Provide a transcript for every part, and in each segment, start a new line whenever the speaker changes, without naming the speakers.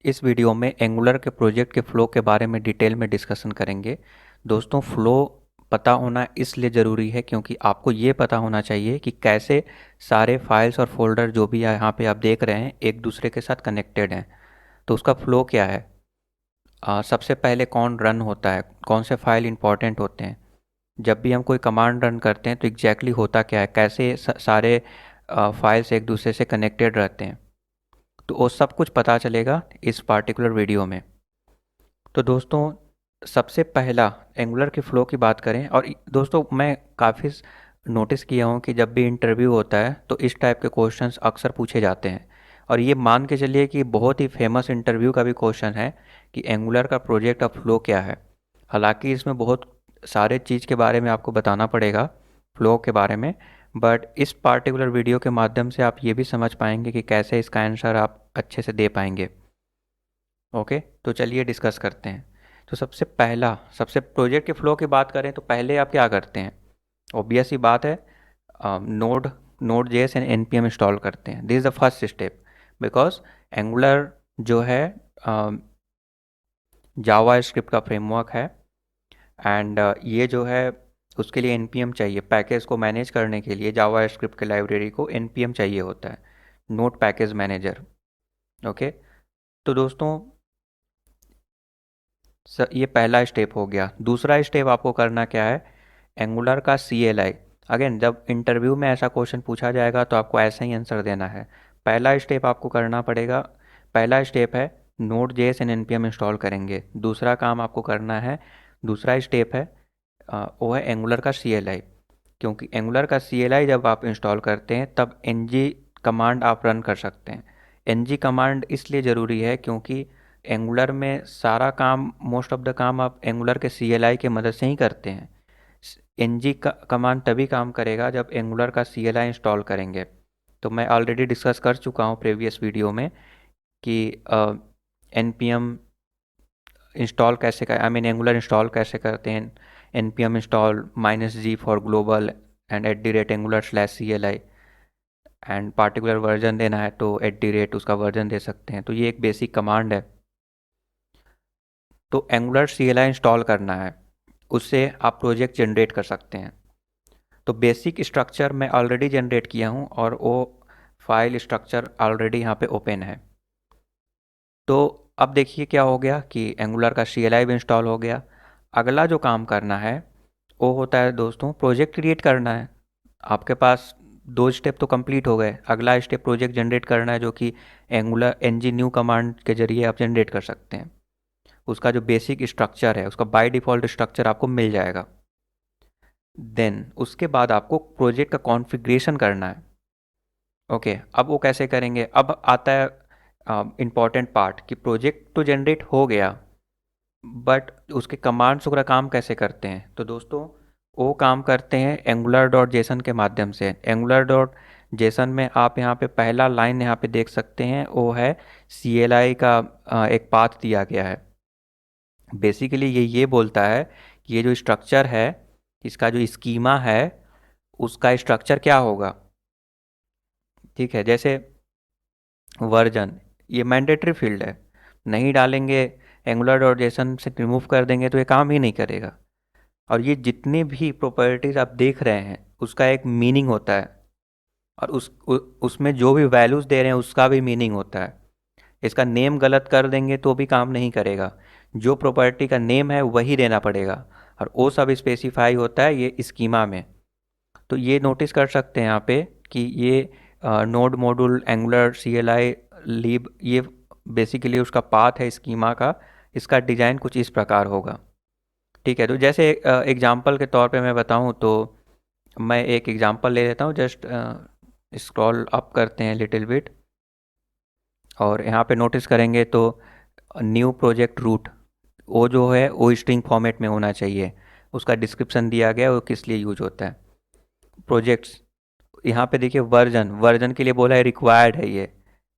इस वीडियो में एंगुलर के प्रोजेक्ट के फ़्लो के बारे में डिटेल में डिस्कशन करेंगे। दोस्तों, फ़्लो पता होना इसलिए ज़रूरी है क्योंकि आपको ये पता होना चाहिए कि कैसे सारे फाइल्स और फ़ोल्डर जो भी यहाँ पे आप देख रहे हैं एक दूसरे के साथ कनेक्टेड हैं। तो उसका फ़्लो क्या है, सबसे पहले कौन रन होता है, कौन से फाइल इंपॉर्टेंट होते हैं, जब भी हम कोई कमांड रन करते हैं तो एग्जैक्टली होता क्या है, कैसे सारे फाइल्स एक दूसरे से कनेक्टेड रहते हैं। तो वो सब कुछ पता चलेगा इस पार्टिकुलर वीडियो में। तो दोस्तों, सबसे पहला एंगुलर के फ़्लो की बात करें, और दोस्तों मैं काफ़ी नोटिस किया हूँ कि जब भी इंटरव्यू होता है तो इस टाइप के क्वेश्चंस अक्सर पूछे जाते हैं। और ये मान के चलिए कि बहुत ही फेमस इंटरव्यू का भी क्वेश्चन है कि एंगुलर का प्रोजेक्ट ऑफ फ़्लो क्या है। हालांकि इसमें बहुत सारे चीज़ के बारे में आपको बताना पड़ेगा, फ़्लो के बारे में, बट इस पार्टिकुलर वीडियो के माध्यम से आप ये भी समझ पाएंगे कि कैसे इसका आंसर आप अच्छे से दे पाएंगे। ओके, तो चलिए डिस्कस करते हैं। तो सबसे प्रोजेक्ट के फ़्लो की बात करें तो पहले आप क्या करते हैं, ऑब्वियस ही बात है, node node JS and NPM install करते हैं। This is the first step, because angular जो है जावा स्क्रिप्ट का फ्रेमवर्क है, एंड ये जो है उसके लिए एनपीएम चाहिए। पैकेज को मैनेज करने के लिए जावा स्क्रिप्ट के लाइब्रेरी को एनपीएम चाहिए होता है, नोड पैकेज मैनेजर। ओके, तो दोस्तों ये पहला स्टेप हो गया। दूसरा स्टेप आपको करना क्या है, एंगुलर का सी एल आई। अगेन, जब इंटरव्यू में ऐसा क्वेश्चन पूछा जाएगा तो आपको ऐसा ही आंसर देना है। पहला स्टेप आपको करना पड़ेगा, पहला स्टेप है node JS and NPM install करेंगे। दूसरा काम आपको करना है, दूसरा स्टेप है वो है एंगुलर का सी एल आई। क्योंकि एंगुलर का सी एल आई जब आप इंस्टॉल करते हैं तब एन जी कमांड आप रन कर सकते हैं। एन जी कमांड इसलिए ज़रूरी है क्योंकि एंगुलर में सारा काम, मोस्ट ऑफ द काम आप एंगुलर के सी एल आई के मदद से ही करते हैं। एन जी का कमांड तभी काम करेगा जब एंगुलर का सी एल आई इंस्टॉल करेंगे। तो मैं ऑलरेडी डिस्कस कर चुका हूँ प्रीवियस वीडियो में कि एन पी एम इंस्टॉल कैसे कर, आई मीन एंगुलर इंस्टॉल कैसे करते हैं। N P M install -g for global and @angular/cli, and particular version देना है तो @ उसका वर्जन दे सकते हैं। तो ये एक बेसिक कमांड है। तो एंगुलर CLI इंस्टॉल करना है, उससे आप प्रोजेक्ट जनरेट कर सकते हैं। तो बेसिक स्ट्रक्चर मैं ऑलरेडी जनरेट किया हूँ और वो फाइल स्ट्रक्चर ऑलरेडी यहाँ पे ओपन है। तो अब देखिए क्या हो गया कि एंगुलर का CLI भी इंस्टॉल हो गया। अगला जो काम करना है वो होता है दोस्तों, प्रोजेक्ट क्रिएट करना है। आपके पास दो स्टेप तो कंप्लीट हो गए, अगला स्टेप प्रोजेक्ट जनरेट करना है, जो कि एंगुलर ng न्यू कमांड के जरिए आप जनरेट कर सकते हैं। उसका जो बेसिक स्ट्रक्चर है, उसका बाय डिफ़ॉल्ट स्ट्रक्चर आपको मिल जाएगा। देन उसके बाद आपको प्रोजेक्ट का कॉन्फ़िगरेशन करना है। ओके, अब वो कैसे करेंगे, अब आता है इम्पॉर्टेंट पार्ट कि प्रोजेक्ट तो जनरेट हो गया, बट उसके कमांड्स वगैरह काम कैसे करते हैं। तो दोस्तों, वो काम करते हैं एंगुलर डॉट जेसन के माध्यम से। एंगुलर डॉट जेसन में आप यहाँ पे पहला लाइन यहाँ पे देख सकते हैं, वो है CLI का एक पाथ दिया गया है। बेसिकली ये बोलता है कि ये जो स्ट्रक्चर है, इसका जो स्कीमा है, उसका स्ट्रक्चर क्या होगा। ठीक है, जैसे वर्जन, ये मैंडेटरी फील्ड है, नहीं डालेंगे, एंगुलर डॉट जेसन से रिमूव कर देंगे तो ये काम ही नहीं करेगा। और ये जितने भी प्रॉपर्टीज़ आप देख रहे हैं उसका एक मीनिंग होता है, और उसमें जो भी वैल्यूज़ दे रहे हैं उसका भी मीनिंग होता है। इसका नेम गलत कर देंगे तो भी काम नहीं करेगा, जो प्रॉपर्टी का नेम है वही देना पड़ेगा, और वो सब स्पेसिफाई होता है ये स्कीमा में। तो ये नोटिस कर सकते हैं यहाँ पे कि ये node module angular CLI leap, ये बेसिकली उसका पाथ है स्कीमा का। इसका डिज़ाइन कुछ इस प्रकार होगा। ठीक है, तो जैसे एग्जांपल के तौर पे मैं बताऊं तो मैं एक एग्जांपल ले लेता हूं। जस्ट स्क्रॉल अप करते हैं लिटिल बिट, और यहाँ पे नोटिस करेंगे तो न्यू प्रोजेक्ट रूट, वो जो है वो स्ट्रिंग फॉर्मेट में होना चाहिए। उसका डिस्क्रिप्शन दिया गया वो किस लिए यूज होता है। प्रोजेक्ट्स, यहाँ पे देखिए वर्जन, वर्जन के लिए बोला है रिक्वायर्ड है ये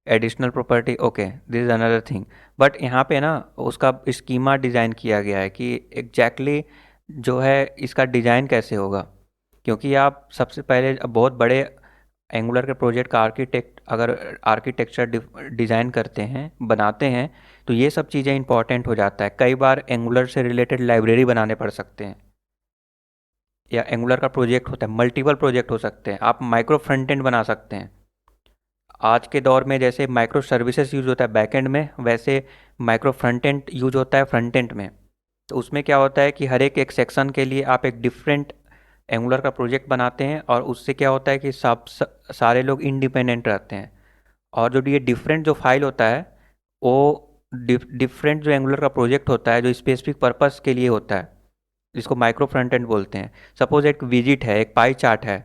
additional property. Okay, this is another thing. But यहाँ पे ना उसका स्कीमा डिज़ाइन किया गया है कि एग्जैक्टली जो है इसका डिज़ाइन कैसे होगा। क्योंकि आप सबसे पहले बहुत बड़े एंगुलर के प्रोजेक्ट का अगर आर्किटेक्चर डिज़ाइन करते हैं, बनाते हैं, तो ये सब चीज़ें इंपॉर्टेंट हो जाता है। कई बार एंगुलर से रिलेटेड लाइब्रेरी बनाने पड़ सकते हैं, या एंगुलर का प्रोजेक्ट होता है, मल्टीपल प्रोजेक्ट हो सकते हैं, आप माइक्रो फ्रंट एंड बना सकते हैं। आज के दौर में जैसे माइक्रो सर्विसेज यूज़ होता है बैक एंड में, वैसे माइक्रो फ्रंट एंड यूज होता है फ्रंट एंड में। तो उसमें क्या होता है कि हर एक एक सेक्शन के लिए आप एक डिफरेंट एंगुलर का प्रोजेक्ट बनाते हैं, और उससे क्या होता है कि सारे लोग इंडिपेंडेंट रहते हैं। और जो ये डिफरेंट जो फाइल होता है, वो डिफरेंट जो एंगुलर का प्रोजेक्ट होता है जो स्पेसिफिक पर्पस के लिए होता है, जिसको माइक्रो फ्रंट एंड बोलते हैं। सपोज एक विजिट है, एक पाई चार्ट है,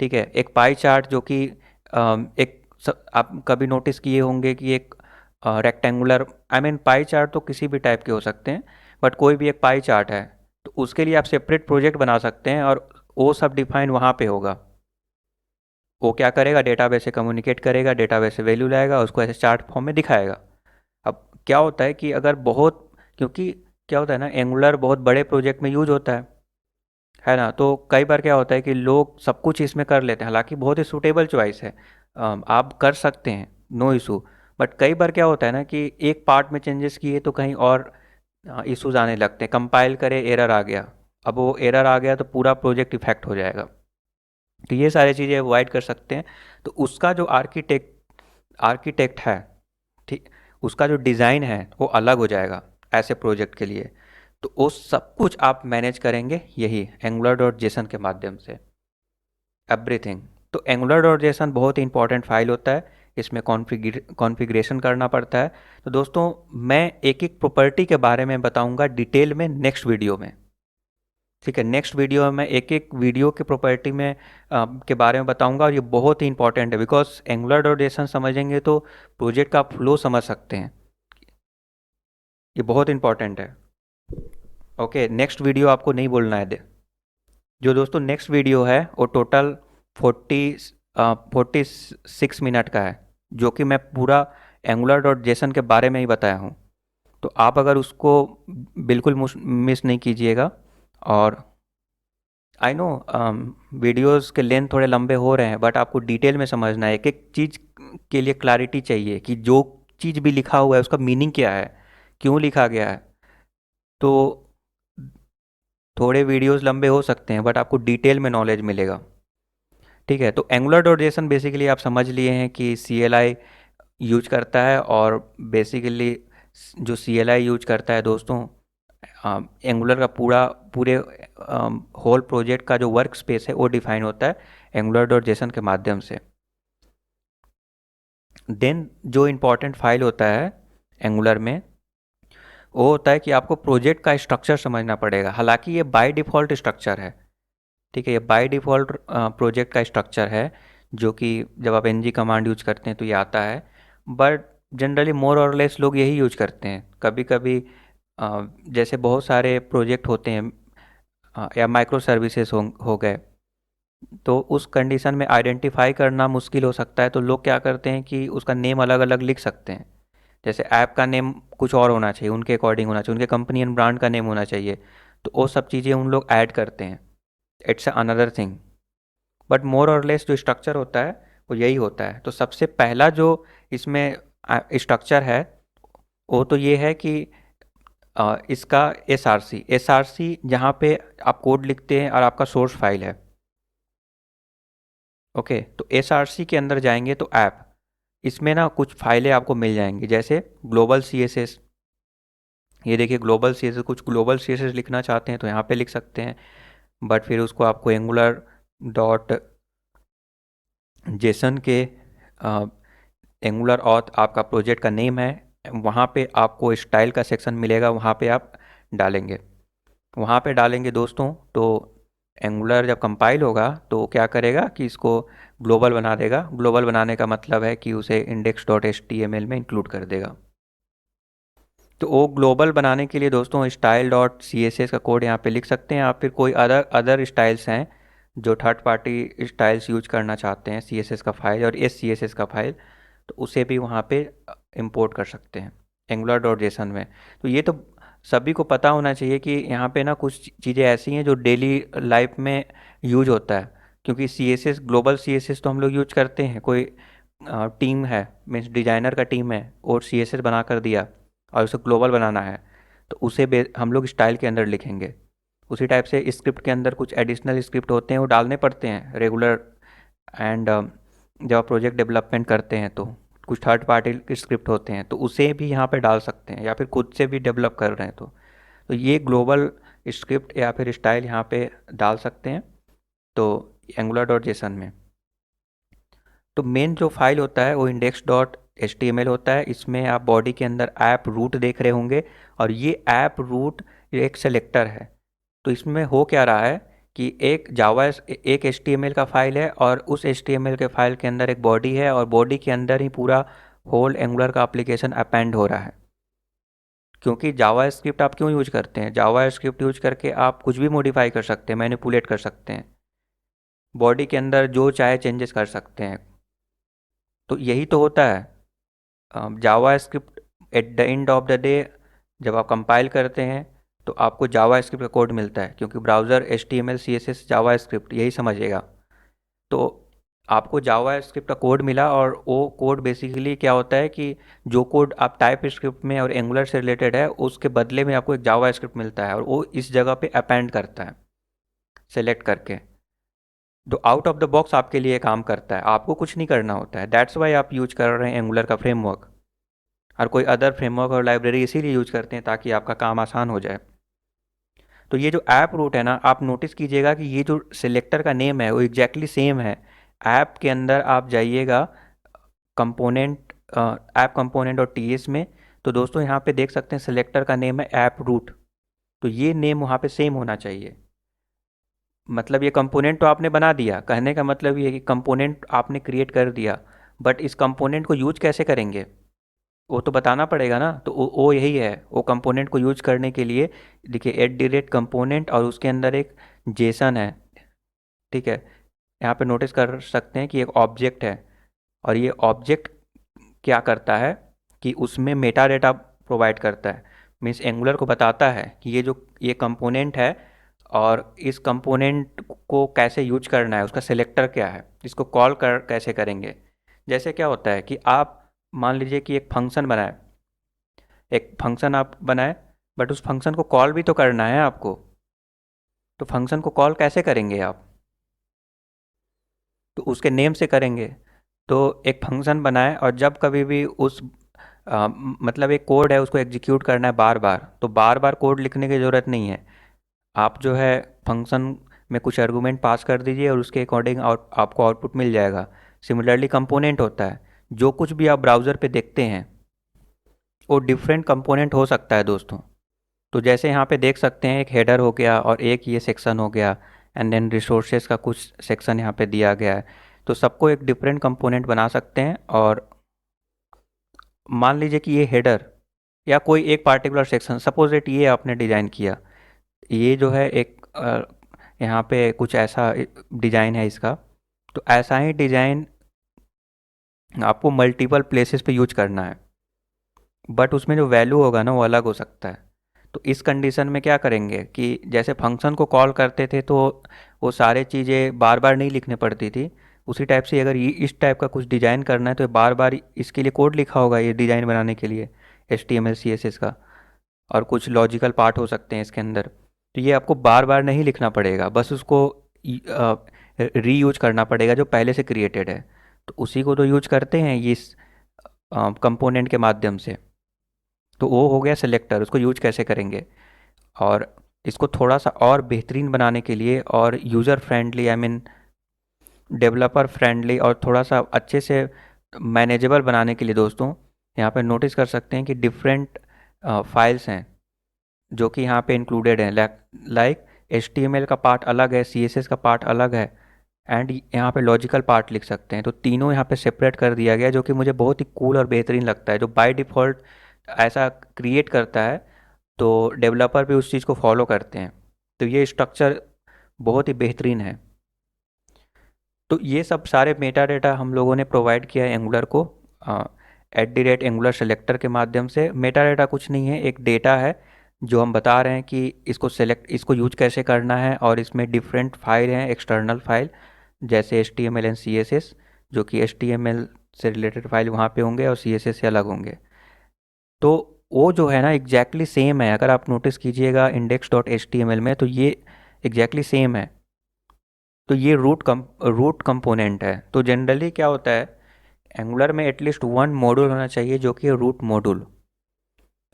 ठीक है, एक पाई चार्ट जो कि आप कभी नोटिस किए होंगे कि एक rectangular, I mean pie chart तो किसी भी टाइप के हो सकते हैं, बट कोई भी एक पाई चार्ट है, तो उसके लिए आप सेपरेट प्रोजेक्ट बना सकते हैं, और वो सब डिफाइन वहाँ पे होगा। वो क्या करेगा, डेटाबेस से कम्युनिकेट करेगा, डेटाबेस से वैल्यू लाएगा, उसको ऐसे चार्ट फॉर्म में दिखाएगा। अब क्या होता है कि अगर बहुत, क्योंकि क्या होता है ना, एंगुलर बहुत बड़े प्रोजेक्ट में यूज होता है ना, तो कई बार क्या होता है कि लोग सब कुछ इसमें कर लेते हैं, हालांकि बहुत ही सूटेबल चॉइस है, आप कर सकते हैं, नो इशू। बट कई बार क्या होता है ना कि एक पार्ट में चेंजेस किए तो कहीं और इश्यूज आने लगते हैं, कंपाइल करे एरर आ गया, अब वो एरर आ गया तो पूरा प्रोजेक्ट इफेक्ट हो जाएगा। तो ये सारी चीज़ें अवॉइड कर सकते हैं। तो उसका जो आर्किटेक्ट है, ठीक, उसका जो डिज़ाइन है वो अलग हो जाएगा ऐसे प्रोजेक्ट के लिए। तो वो सब कुछ आप मैनेज करेंगे यही एंगुलर डॉट जेसन के माध्यम से, एवरीथिंग। तो एंगुलर डॉट जेसन बहुत ही इंपॉर्टेंट फाइल होता है, इसमें कॉन्फ़िगरेशन करना पड़ता है। तो दोस्तों, मैं एक एक प्रॉपर्टी के बारे में बताऊंगा डिटेल में नेक्स्ट वीडियो में, ठीक है। नेक्स्ट वीडियो में मैं एक एक वीडियो के प्रॉपर्टी में के बारे में बताऊंगा, और ये बहुत ही इंपॉर्टेंट है, बिकॉज एंगुलर डॉट जेसन समझेंगे तो प्रोजेक्ट का फ्लो समझ सकते हैं, ये बहुत इंपॉर्टेंट है। ओके, नेक्स्ट वीडियो आपको नहीं बोलना है जो दोस्तों नेक्स्ट वीडियो है वो टोटल 46 मिनट का है, जो कि मैं पूरा एंगुलर डॉट जेसन के बारे में ही बताया हूँ। तो आप अगर उसको बिल्कुल मिस नहीं कीजिएगा। और आई नो वीडियोस के लेंथ थोड़े लंबे हो रहे हैं, बट आपको डिटेल में समझना है, एक एक चीज़ के लिए क्लैरिटी चाहिए कि जो चीज़ भी लिखा हुआ है उसका मीनिंग क्या है, क्यों लिखा गया है। तो थोड़े वीडियोस लंबे हो सकते हैं, बट आपको डिटेल में नॉलेज मिलेगा, ठीक है। तो एंगुलर डॉट जेसन बेसिकली आप समझ लिए हैं कि CLI यूज करता है, और बेसिकली जो CLI यूज करता है दोस्तों, एंगुलर का पूरे होल प्रोजेक्ट का जो वर्क स्पेस है वो डिफाइन होता है एंगुलर डॉट जेसन के माध्यम से। देन जो इम्पोर्टेंट फाइल होता है एंगुलर में, वो होता है कि आपको प्रोजेक्ट का स्ट्रक्चर समझना पड़ेगा। हालांकि ये बाय डिफ़ॉल्ट स्ट्रक्चर है, ठीक है, ये बाय डिफ़ॉल्ट प्रोजेक्ट का स्ट्रक्चर है, जो कि जब आप ng कमांड यूज करते हैं तो ये आता है। बट जनरली मोर और लेस लोग यही यूज करते हैं। कभी कभी जैसे बहुत सारे प्रोजेक्ट होते हैं, या माइक्रो सर्विसेज हो गए, तो उस कंडीशन में आइडेंटिफाई करना मुश्किल हो सकता है, तो लोग क्या करते हैं कि उसका नेम अलग अलग लिख सकते हैं। जैसे ऐप का नेम कुछ और होना चाहिए, उनके अकॉर्डिंग होना चाहिए, उनके कंपनी एंड ब्रांड का नेम होना चाहिए, तो वो सब चीज़ें उन लोग ऐड करते हैं, it's another thing. But more और लेस जो स्ट्रक्चर होता है वो यही होता है। तो सबसे पहला जो इसमें स्ट्रक्चर है वो तो ये है कि इसका एस आर सी जहाँ पे आप कोड लिखते हैं और आपका सोर्स फाइल है। ओके, तो एस आर सी के अंदर जाएंगे तो ऐप, इसमें ना कुछ फाइलें आपको मिल जाएंगी, जैसे ग्लोबल सी एस एस। ये देखिए ग्लोबल सी एस एस, कुछ ग्लोबल सी एस एस लिखना चाहते हैं तो यहाँ पे लिख सकते हैं, बट फिर उसको आपको एंगुलर डॉट जेसन के एंगुलर ऑथ आपका प्रोजेक्ट का नेम है, वहाँ पे आपको स्टाइल का सेक्शन मिलेगा, वहाँ पे आप डालेंगे। वहाँ पे डालेंगे दोस्तों, तो एंगुलर जब कंपाइल होगा तो क्या करेगा कि इसको ग्लोबल बना देगा। ग्लोबल बनाने का मतलब है कि उसे index.html में इंक्लूड कर देगा। तो वो ग्लोबल बनाने के लिए दोस्तों style.css का कोड यहाँ पे लिख सकते हैं, आप फिर कोई अदर स्टाइल्स हैं जो थर्ड पार्टी स्टाइल्स यूज करना चाहते हैं, CSS का फाइल और SCSS का फाइल, तो उसे भी वहाँ पे इंपोर्ट कर सकते हैं एंगुलर डॉट जेसन में। तो ये तो सभी को पता होना चाहिए कि यहाँ पे ना कुछ चीज़ें ऐसी हैं जो डेली लाइफ में यूज होता है। क्योंकि CSS ग्लोबल CSS तो हम लोग यूज करते हैं, कोई टीम है, मीन्स डिजाइनर का टीम है और CSS बना कर दिया और उसे ग्लोबल बनाना है, तो उसे हम लोग स्टाइल के अंदर लिखेंगे। उसी टाइप से स्क्रिप्ट के अंदर कुछ एडिशनल स्क्रिप्ट होते हैं, वो डालने पड़ते हैं रेगुलर। एंड जब आप प्रोजेक्ट डेवलपमेंट करते हैं तो कुछ थर्ड पार्टी के स्क्रिप्ट होते हैं, तो उसे भी यहाँ पे डाल सकते हैं, या फिर खुद से भी डेवलप कर रहे हैं तो ये ग्लोबल स्क्रिप्ट या फिर स्टाइल यहाँ पे डाल सकते हैं तो angular.json में। तो मेन जो फाइल होता है वो index.html होता है। इसमें आप बॉडी के अंदर ऐप रूट देख रहे होंगे, और ये ऐप रूट एक सेलेक्टर है। तो इसमें हो क्या रहा है कि एक HTML का फाइल है और उस HTML के फाइल के अंदर एक बॉडी है, और बॉडी के अंदर ही पूरा होल एंगुलर का एप्लीकेशन अपेंड हो रहा है। क्योंकि जावास्क्रिप्ट आप क्यों यूज करते हैं? जावास्क्रिप्ट यूज करके आप कुछ भी मॉडिफाई कर सकते हैं, मैनिपुलेट कर सकते हैं, बॉडी के अंदर जो चाहे चेंजेस कर सकते हैं। तो यही तो होता है JavaScript. At the end of the day जब आप कंपाइल करते हैं तो आपको जावास्क्रिप्ट का कोड मिलता है, क्योंकि ब्राउज़र HTML CSS जावास्क्रिप्ट यही समझिएगा। तो आपको जावास्क्रिप्ट का कोड मिला, और वो कोड बेसिकली क्या होता है कि जो कोड आप टाइप स्क्रिप्ट में और एंगुलर से रिलेटेड है, उसके बदले में आपको एक जावास्क्रिप्ट मिलता है, और वो इस जगह पे अपेंड करता है सेलेक्ट करके। तो आउट ऑफ द बॉक्स आपके लिए काम करता है, आपको कुछ नहीं करना होता है। दैट्स वाई आप यूज कर रहे हैं एंगुलर का फ्रेमवर्क, और कोई अदर फ्रेमवर्क और लाइब्रेरी इसीलिए यूज करते हैं ताकि आपका काम आसान हो जाए। तो ये जो ऐप रूट है ना, आप नोटिस कीजिएगा कि ये जो सिलेक्टर का नेम है वो एग्जैक्टली सेम है। ऐप के अंदर आप जाइएगा कंपोनेंट, ऐप कंपोनेंट और TS में, तो दोस्तों यहाँ पे देख सकते हैं सिलेक्टर का नेम है ऐप रूट। तो ये नेम वहाँ पे सेम होना चाहिए। मतलब ये कंपोनेंट तो आपने बना दिया, कहने का मतलब ये है कि कंपोनेंट आपने क्रिएट कर दिया, बट इस कंपोनेंट को यूज कैसे करेंगे वो तो बताना पड़ेगा ना। तो वो यही है, वो कंपोनेंट को यूज करने के लिए देखिए @कंपोनेंट और उसके अंदर एक जेसन है, ठीक है। यहाँ पे नोटिस कर सकते हैं कि एक ऑब्जेक्ट है, और ये ऑब्जेक्ट क्या करता है कि उसमें मेटा डेटा प्रोवाइड करता है। मीन्स एंगुलर को बताता है कि ये कंपोनेंट है, और इस कंपोनेंट को कैसे यूज करना है, उसका सिलेक्टर क्या है, इसको कॉल कर कैसे करेंगे। जैसे क्या होता है कि आप मान लीजिए कि एक फंक्शन आप बनाए, बट उस फंक्शन को कॉल भी तो करना है आपको। तो फंक्शन को कॉल कैसे करेंगे आप? तो उसके नेम से करेंगे। तो एक फंक्शन बनाए, और जब कभी भी मतलब एक कोड है उसको एग्जीक्यूट करना है बार बार, तो बार बार कोड लिखने की ज़रूरत नहीं है। आप जो है फंक्शन में कुछ आर्गूमेंट पास कर दीजिए और उसके अकॉर्डिंग आपको आउटपुट मिल जाएगा। सिमिलरली कंपोनेंट होता है, जो कुछ भी आप ब्राउज़र पे देखते हैं वो डिफरेंट कंपोनेंट हो सकता है दोस्तों। तो जैसे यहाँ पे देख सकते हैं, एक हेडर हो गया और एक ये सेक्शन हो गया, एंड देन रिसोर्सेज का कुछ सेक्शन यहाँ पे दिया गया है। तो सबको एक डिफरेंट कंपोनेंट बना सकते हैं। और मान लीजिए कि ये हेडर या कोई एक पार्टिकुलर सेक्शन, सपोज इट ये आपने डिज़ाइन किया, ये जो है एक यहाँ पे कुछ ऐसा डिज़ाइन है इसका। तो ऐसा ही डिज़ाइन आपको मल्टीपल प्लेसेस पे यूज करना है, बट उसमें जो वैल्यू होगा ना वो अलग हो सकता है। तो इस कंडीशन में क्या करेंगे कि जैसे फंक्शन को कॉल करते थे तो वो सारे चीज़ें बार बार नहीं लिखने पड़ती थी, उसी टाइप से अगर ये इस टाइप का कुछ डिज़ाइन करना है तो बार बार इसके लिए कोड लिखा होगा ये डिज़ाइन बनाने के लिए, HTML CSS का, और कुछ लॉजिकल पार्ट हो सकते हैं इसके अंदर। तो ये आपको बार बार नहीं लिखना पड़ेगा, बस उसको री यूज करना पड़ेगा जो पहले से क्रिएटेड है। तो उसी को तो यूज करते हैं ये इस कंपोनेंट के माध्यम से। तो वो हो गया सिलेक्टर, उसको यूज कैसे करेंगे। और इसको थोड़ा सा और बेहतरीन बनाने के लिए और user friendly, I mean developer friendly, और थोड़ा सा अच्छे से मैनेजेबल बनाने के लिए दोस्तों, यहाँ पे नोटिस कर सकते हैं कि डिफरेंट फाइल्स हैं जो कि यहाँ पे इंक्लूडेड हैं। लाइक HTML का पार्ट अलग है, CSS का पार्ट अलग है, एंड यहाँ पे लॉजिकल पार्ट लिख सकते हैं। तो तीनों यहाँ पे सेपरेट कर दिया गया, जो कि मुझे बहुत ही कूल और बेहतरीन लगता है, जो बाय डिफ़ॉल्ट ऐसा क्रिएट करता है तो डेवलपर भी उस चीज़ को फॉलो करते हैं। तो ये स्ट्रक्चर बहुत ही बेहतरीन है। तो ये सब सारे मेटा डेटा हम लोगों ने प्रोवाइड किया है एंगुलर को @एंगुलर सेलेक्टर के माध्यम से। मेटा डेटा कुछ नहीं है, एक डेटा है जो हम बता रहे हैं कि इसको यूज कैसे करना है, और इसमें डिफरेंट फाइल हैं, एक्सटर्नल फाइल जैसे HTML एंड CSS, जो कि HTML से रिलेटेड फाइल वहाँ पे होंगे और CSS से अलग होंगे। तो वो जो है ना एग्जैक्टली सेम है, अगर आप नोटिस कीजिएगा index.html में तो ये एग्जैक्टली सेम है। तो ये रूट कंपोनेंट है। तो जनरली क्या होता है, एंगुलर में एटलीस्ट वन मॉड्यूल होना चाहिए जो कि रूट मॉड्यूल,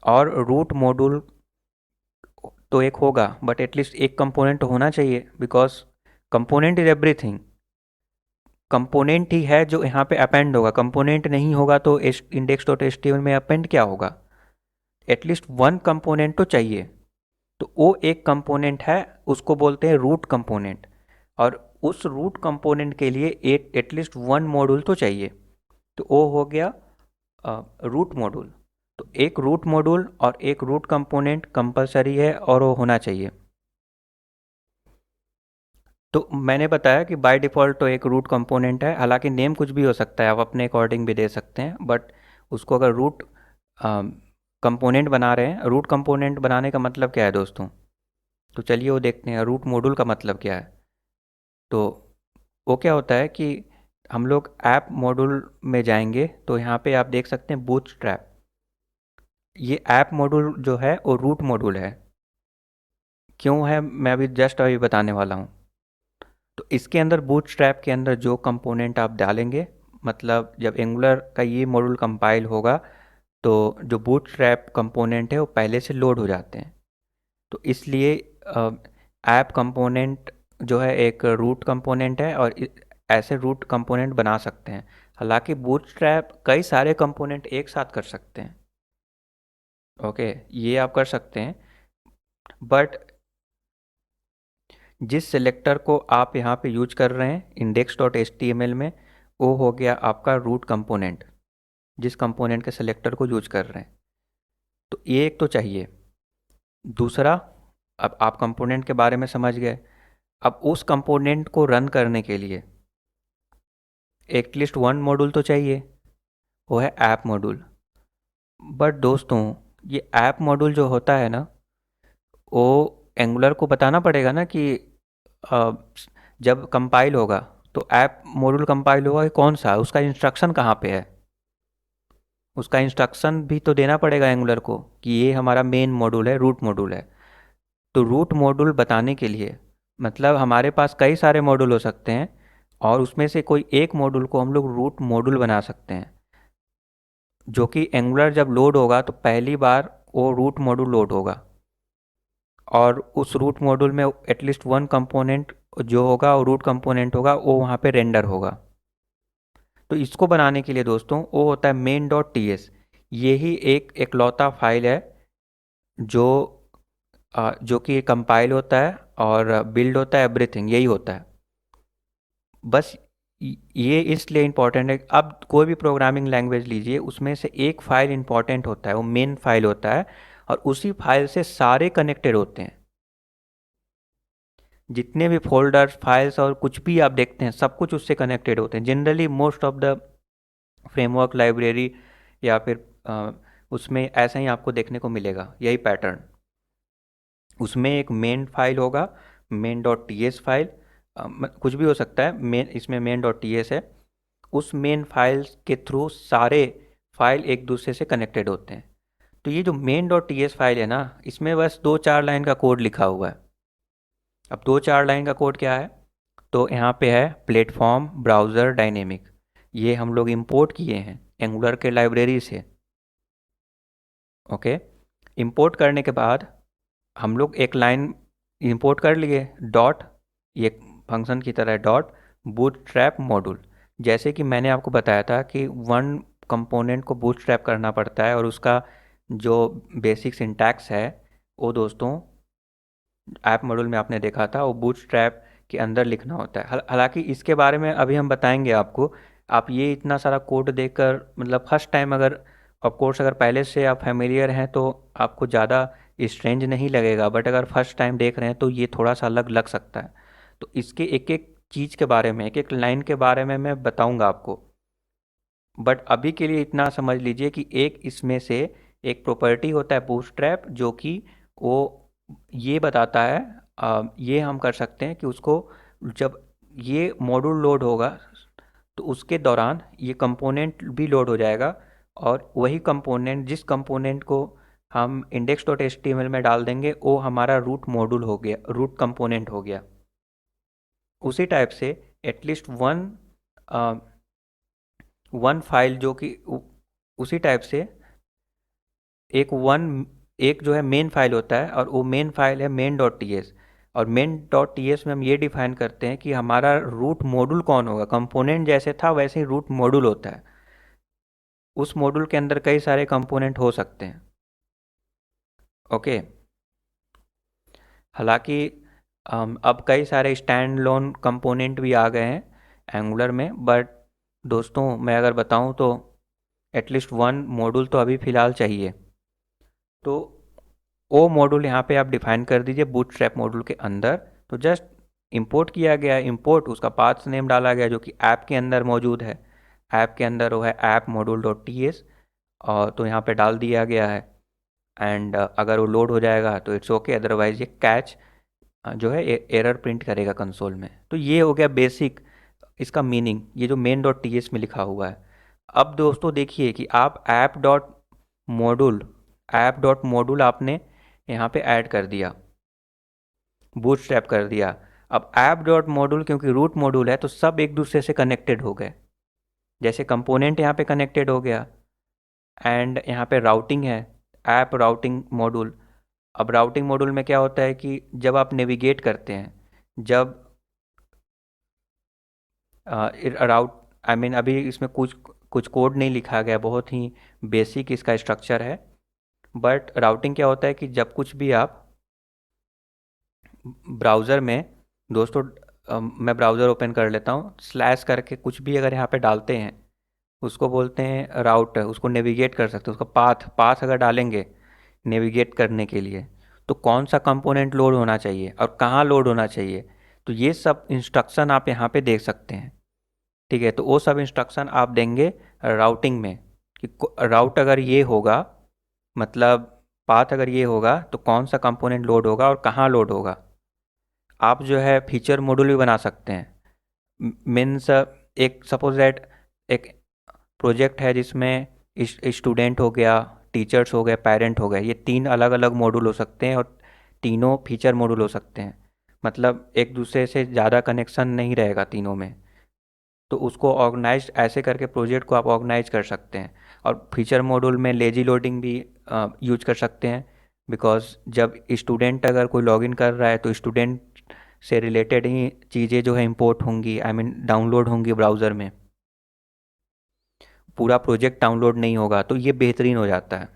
और रूट मॉड्यूल तो एक होगा बट एटलीस्ट एक कंपोनेंट होना चाहिए, because component is everything. Component ही है जो यहाँ पे अपेंड होगा, कंपोनेंट नहीं होगा तो index.html में अपेंड क्या होगा, एटलीस्ट वन कंपोनेंट तो चाहिए। तो वो एक कंपोनेंट है, उसको बोलते हैं रूट कंपोनेंट, और उस रूट कंपोनेंट के लिए एक एटलीस्ट वन मॉड्यूल तो चाहिए। तो वो हो गया रूट मॉड्यूल। तो एक रूट मॉड्यूल और एक रूट कंपोनेंट कंपलसरी है और वो होना चाहिए। तो मैंने बताया कि बाय डिफ़ॉल्ट तो एक रूट कंपोनेंट है, हालांकि नेम कुछ भी हो सकता है, आप अपने अकॉर्डिंग भी दे सकते हैं, बट उसको अगर रूट कंपोनेंट बना रहे हैं। रूट कंपोनेंट बनाने का मतलब क्या है दोस्तों, तो चलिए वो देखते हैं रूट मॉड्यूल का मतलब क्या है। तो वो क्या होता है कि हम लोग ऐप मॉड्यूल में जाएंगे तो यहाँ पे आप देख सकते हैं बूटस्ट्रैप। ये ऐप मॉड्यूल जो है वो रूट मॉड्यूल है। क्यों है, मैं अभी जस्ट अभी बताने वाला हूँ। तो इसके अंदर बूटस्ट्रैप के अंदर जो कंपोनेंट आप डालेंगे, मतलब जब एंगुलर का ये मॉड्यूल कंपाइल होगा तो जो बूटस्ट्रैप कंपोनेंट है वो पहले से लोड हो जाते हैं। तो इसलिए ऐप कंपोनेंट जो है एक रूट कंपोनेंट है, और ऐसे रूट कंपोनेंट बना सकते हैं। हालांकि बूटस्ट्रैप कई सारे कंपोनेंट एक साथ कर सकते हैं, ओके, ये आप कर सकते हैं, बट जिस सिलेक्टर को आप यहाँ पे यूज कर रहे हैं index.html में, वो हो गया आपका रूट कंपोनेंट, जिस कंपोनेंट के सिलेक्टर को यूज कर रहे हैं। तो ये एक तो चाहिए। दूसरा, अब आप कंपोनेंट के बारे में समझ गए, अब उस कंपोनेंट को रन करने के लिए एटलीस्ट वन मॉड्यूल तो चाहिए, वो है ऐप मॉड्यूल। बट दोस्तों, ये ऐप मॉड्यूल जो होता है ना, वो एंगुलर को बताना पड़ेगा ना कि अ, जब कंपाइल होगा तो ऐप मॉड्यूल कंपाइल होगा कि कौन सा, उसका इंस्ट्रक्शन कहाँ पे है, उसका इंस्ट्रक्शन भी तो देना पड़ेगा एंगुलर को कि ये हमारा मेन मॉड्यूल है, रूट मॉड्यूल है। तो रूट मॉड्यूल बताने के लिए, मतलब हमारे पास कई सारे मॉड्यूल हो सकते हैं और उसमें से कोई एक मॉड्यूल को हम लोग रूट मॉड्यूल बना सकते हैं, जो कि एंगुलर जब लोड होगा तो पहली बार वो रूट मॉड्यूल लोड होगा, और उस रूट मॉड्यूल में एटलीस्ट वन कंपोनेंट जो होगा वो रूट कंपोनेंट होगा, वो वहाँ पे रेंडर होगा। तो इसको बनाने के लिए दोस्तों वो होता है main.ts। ये ही एक एकलौता फाइल है जो जो कि कंपाइल होता है और बिल्ड होता है, एवरीथिंग यही होता है। बस ये इसलिए इम्पोर्टेंट है, अब कोई भी प्रोग्रामिंग लैंग्वेज लीजिए, उसमें से एक फ़ाइल इम्पॉर्टेंट होता है, वो मेन फाइल होता है, और उसी फाइल से सारे कनेक्टेड होते हैं। जितने भी फोल्डर्स, फाइल्स और कुछ भी आप देखते हैं, सब कुछ उससे कनेक्टेड होते हैं। Generally most of the framework library या फिर उसमें ऐसा ही आपको देखने को मिलेगा, यही पैटर्न। उसमें एक मेन फाइल होगा, main.ts फाइल, कुछ भी हो सकता है, मेन इसमें main.ts है। उस मेन फाइल के थ्रू सारे फाइल एक दूसरे से कनेक्टेड होते हैं। तो ये जो main.ts फाइल है ना, इसमें बस 2-4 लाइन का कोड लिखा हुआ है। अब 2-4 लाइन का कोड क्या है, तो यहाँ पे है प्लेटफॉर्म ब्राउज़र डायनेमिक, ये हम लोग इंपोर्ट किए हैं एंगुलर के लाइब्रेरी से, ओके। इंपोर्ट करने के बाद हम लोग एक लाइन इंपोर्ट कर लिए, डॉट, ये फंक्शन की तरह है, डॉट बूटस्ट्रैप मॉड्यूल। जैसे कि मैंने आपको बताया था कि वन कंपोनेंट को बूटस्ट्रैप करना पड़ता है, और उसका जो बेसिक सिंटैक्स है वो दोस्तों ऐप मॉड्यूल में आपने देखा था, वो बूटस्ट्रैप के अंदर लिखना होता है। हालांकि इसके बारे में अभी हम बताएंगे आपको। आप ये इतना सारा कोड देखकर, मतलब फर्स्ट टाइम अगर, ऑफ कोर्स अगर पहले से आप फेमिलियर हैं तो आपको ज़्यादा स्ट्रेंज नहीं लगेगा, बट अगर फर्स्ट टाइम देख रहे हैं तो ये थोड़ा सा अलग लग सकता है। तो इसके एक एक चीज़ के बारे में, एक एक लाइन के बारे में मैं बताऊंगा आपको, बट अभी के लिए इतना समझ लीजिए कि एक इसमें से एक प्रॉपर्टी होता है बूटस्ट्रैप, जो कि वो ये बताता है, ये हम कर सकते हैं कि उसको जब ये मॉड्यूल लोड होगा तो उसके दौरान ये कंपोनेंट भी लोड हो जाएगा, और वही कंपोनेंट, जिस कंपोनेंट को हम index.html में डाल देंगे, वो हमारा रूट मॉड्यूल हो गया, रूट कंपोनेंट हो गया। उसी टाइप से एटलीस्ट वन फाइल जो कि उसी टाइप से एक जो है मेन फाइल होता है, और वो मेन फाइल है main.ts। और main.ts में हम ये डिफाइन करते हैं कि हमारा रूट मॉड्यूल कौन होगा। कंपोनेंट जैसे था वैसे ही रूट मॉड्यूल होता है, उस मॉड्यूल के अंदर कई सारे कंपोनेंट हो सकते हैं। ओके। हालांकि अब कई सारे स्टैंड लोन कंपोनेंट भी आ गए हैं एंगुलर में, बट दोस्तों मैं अगर बताऊं तो एटलीस्ट वन मॉड्यूल तो अभी फ़िलहाल चाहिए। तो वो मॉड्यूल यहाँ पे आप डिफाइन कर दीजिए बूटस्ट्रैप मॉड्यूल के अंदर। तो जस्ट इंपोर्ट किया गया, इंपोर्ट उसका पाथ नेम डाला गया जो कि ऐप के अंदर मौजूद है। ऐप के अंदर वो है app module dot T S, और तो यहाँ पे डाल दिया गया है। एंड अगर वो लोड हो जाएगा तो इट्स ओके, अदरवाइज ये कैच जो है एरर प्रिंट करेगा कंसोल में। तो ये हो गया बेसिक इसका मीनिंग, ये जो मेन डॉट टी एस में लिखा हुआ है। अब दोस्तों देखिए कि आप ऐप डॉट मॉड्यूल आपने यहाँ पे ऐड कर दिया, बूटस्ट्रैप कर दिया। अब ऐप डॉट मॉड्यूल क्योंकि रूट मॉड्यूल है तो सब एक दूसरे से कनेक्टेड हो गए। जैसे कंपोनेंट यहाँ पे कनेक्टेड हो गया, एंड यहाँ पे राउटिंग है, ऐप राउटिंग मॉड्यूल। अब राउटिंग मॉड्यूल में क्या होता है कि जब आप नेविगेट करते हैं, जब राउट आई मीन अभी इसमें कुछ कुछ कोड नहीं लिखा गया, बहुत ही बेसिक इसका स्ट्रक्चर है। बट राउटिंग क्या होता है कि जब कुछ भी आप ब्राउज़र में, दोस्तों मैं ब्राउज़र ओपन कर लेता हूँ, स्लैश करके कुछ भी अगर यहाँ पे डालते हैं उसको बोलते हैं राउट, उसको नेविगेट कर सकते हैं। उसका पाथ पाथ अगर डालेंगे नेविगेट करने के लिए, तो कौन सा कंपोनेंट लोड होना चाहिए और कहाँ लोड होना चाहिए, तो ये सब इंस्ट्रक्शन आप यहाँ पे देख सकते हैं। ठीक है, तो वो सब इंस्ट्रक्शन आप देंगे राउटिंग में कि राउट अगर ये होगा, मतलब पाथ अगर ये होगा तो कौन सा कंपोनेंट लोड होगा और कहाँ लोड होगा। आप जो है फीचर मॉड्यूल भी बना सकते हैं। मीन्स एक सपोज दैट एक प्रोजेक्ट है जिसमें स्टूडेंट हो गया, टीचर्स हो गए, पेरेंट हो गए, ये तीन अलग अलग मॉड्यूल हो सकते हैं और तीनों फीचर मॉड्यूल हो सकते हैं। मतलब एक दूसरे से ज़्यादा कनेक्शन नहीं रहेगा तीनों में। तो उसको ऑर्गेनाइज ऐसे करके प्रोजेक्ट को आप ऑर्गेनाइज कर सकते हैं। और फीचर मॉड्यूल में लेजी लोडिंग भी यूज कर सकते हैं, बिकॉज जब स्टूडेंट अगर कोई लॉगिन कर रहा है तो स्टूडेंट से रिलेटेड ही चीज़ें जो है इंपोर्ट होंगी, आई मीन डाउनलोड होंगी ब्राउज़र में, पूरा प्रोजेक्ट डाउनलोड नहीं होगा। तो ये बेहतरीन हो जाता है।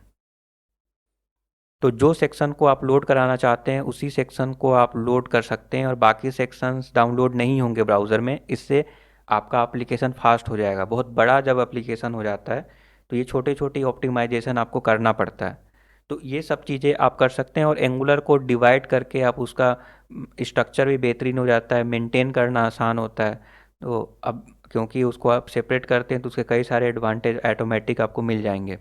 तो जो सेक्शन को आप लोड कराना चाहते हैं उसी सेक्शन को आप लोड कर सकते हैं, और बाकी सेक्शंस डाउनलोड नहीं होंगे ब्राउज़र में। इससे आपका एप्लीकेशन फास्ट हो जाएगा। बहुत बड़ा जब एप्लीकेशन हो जाता है तो ये छोटे छोटी ऑप्टिमाइजेशन आपको करना पड़ता है। तो ये सब चीज़ें आप कर सकते हैं, और एंगुलर को डिवाइड करके आप उसका स्ट्रक्चर भी बेहतरीन हो जाता है, मेंटेन करना आसान होता है। तो अब क्योंकि उसको आप सेपरेट करते हैं तो उसके कई सारे एडवांटेज ऑटोमेटिक आपको मिल जाएंगे।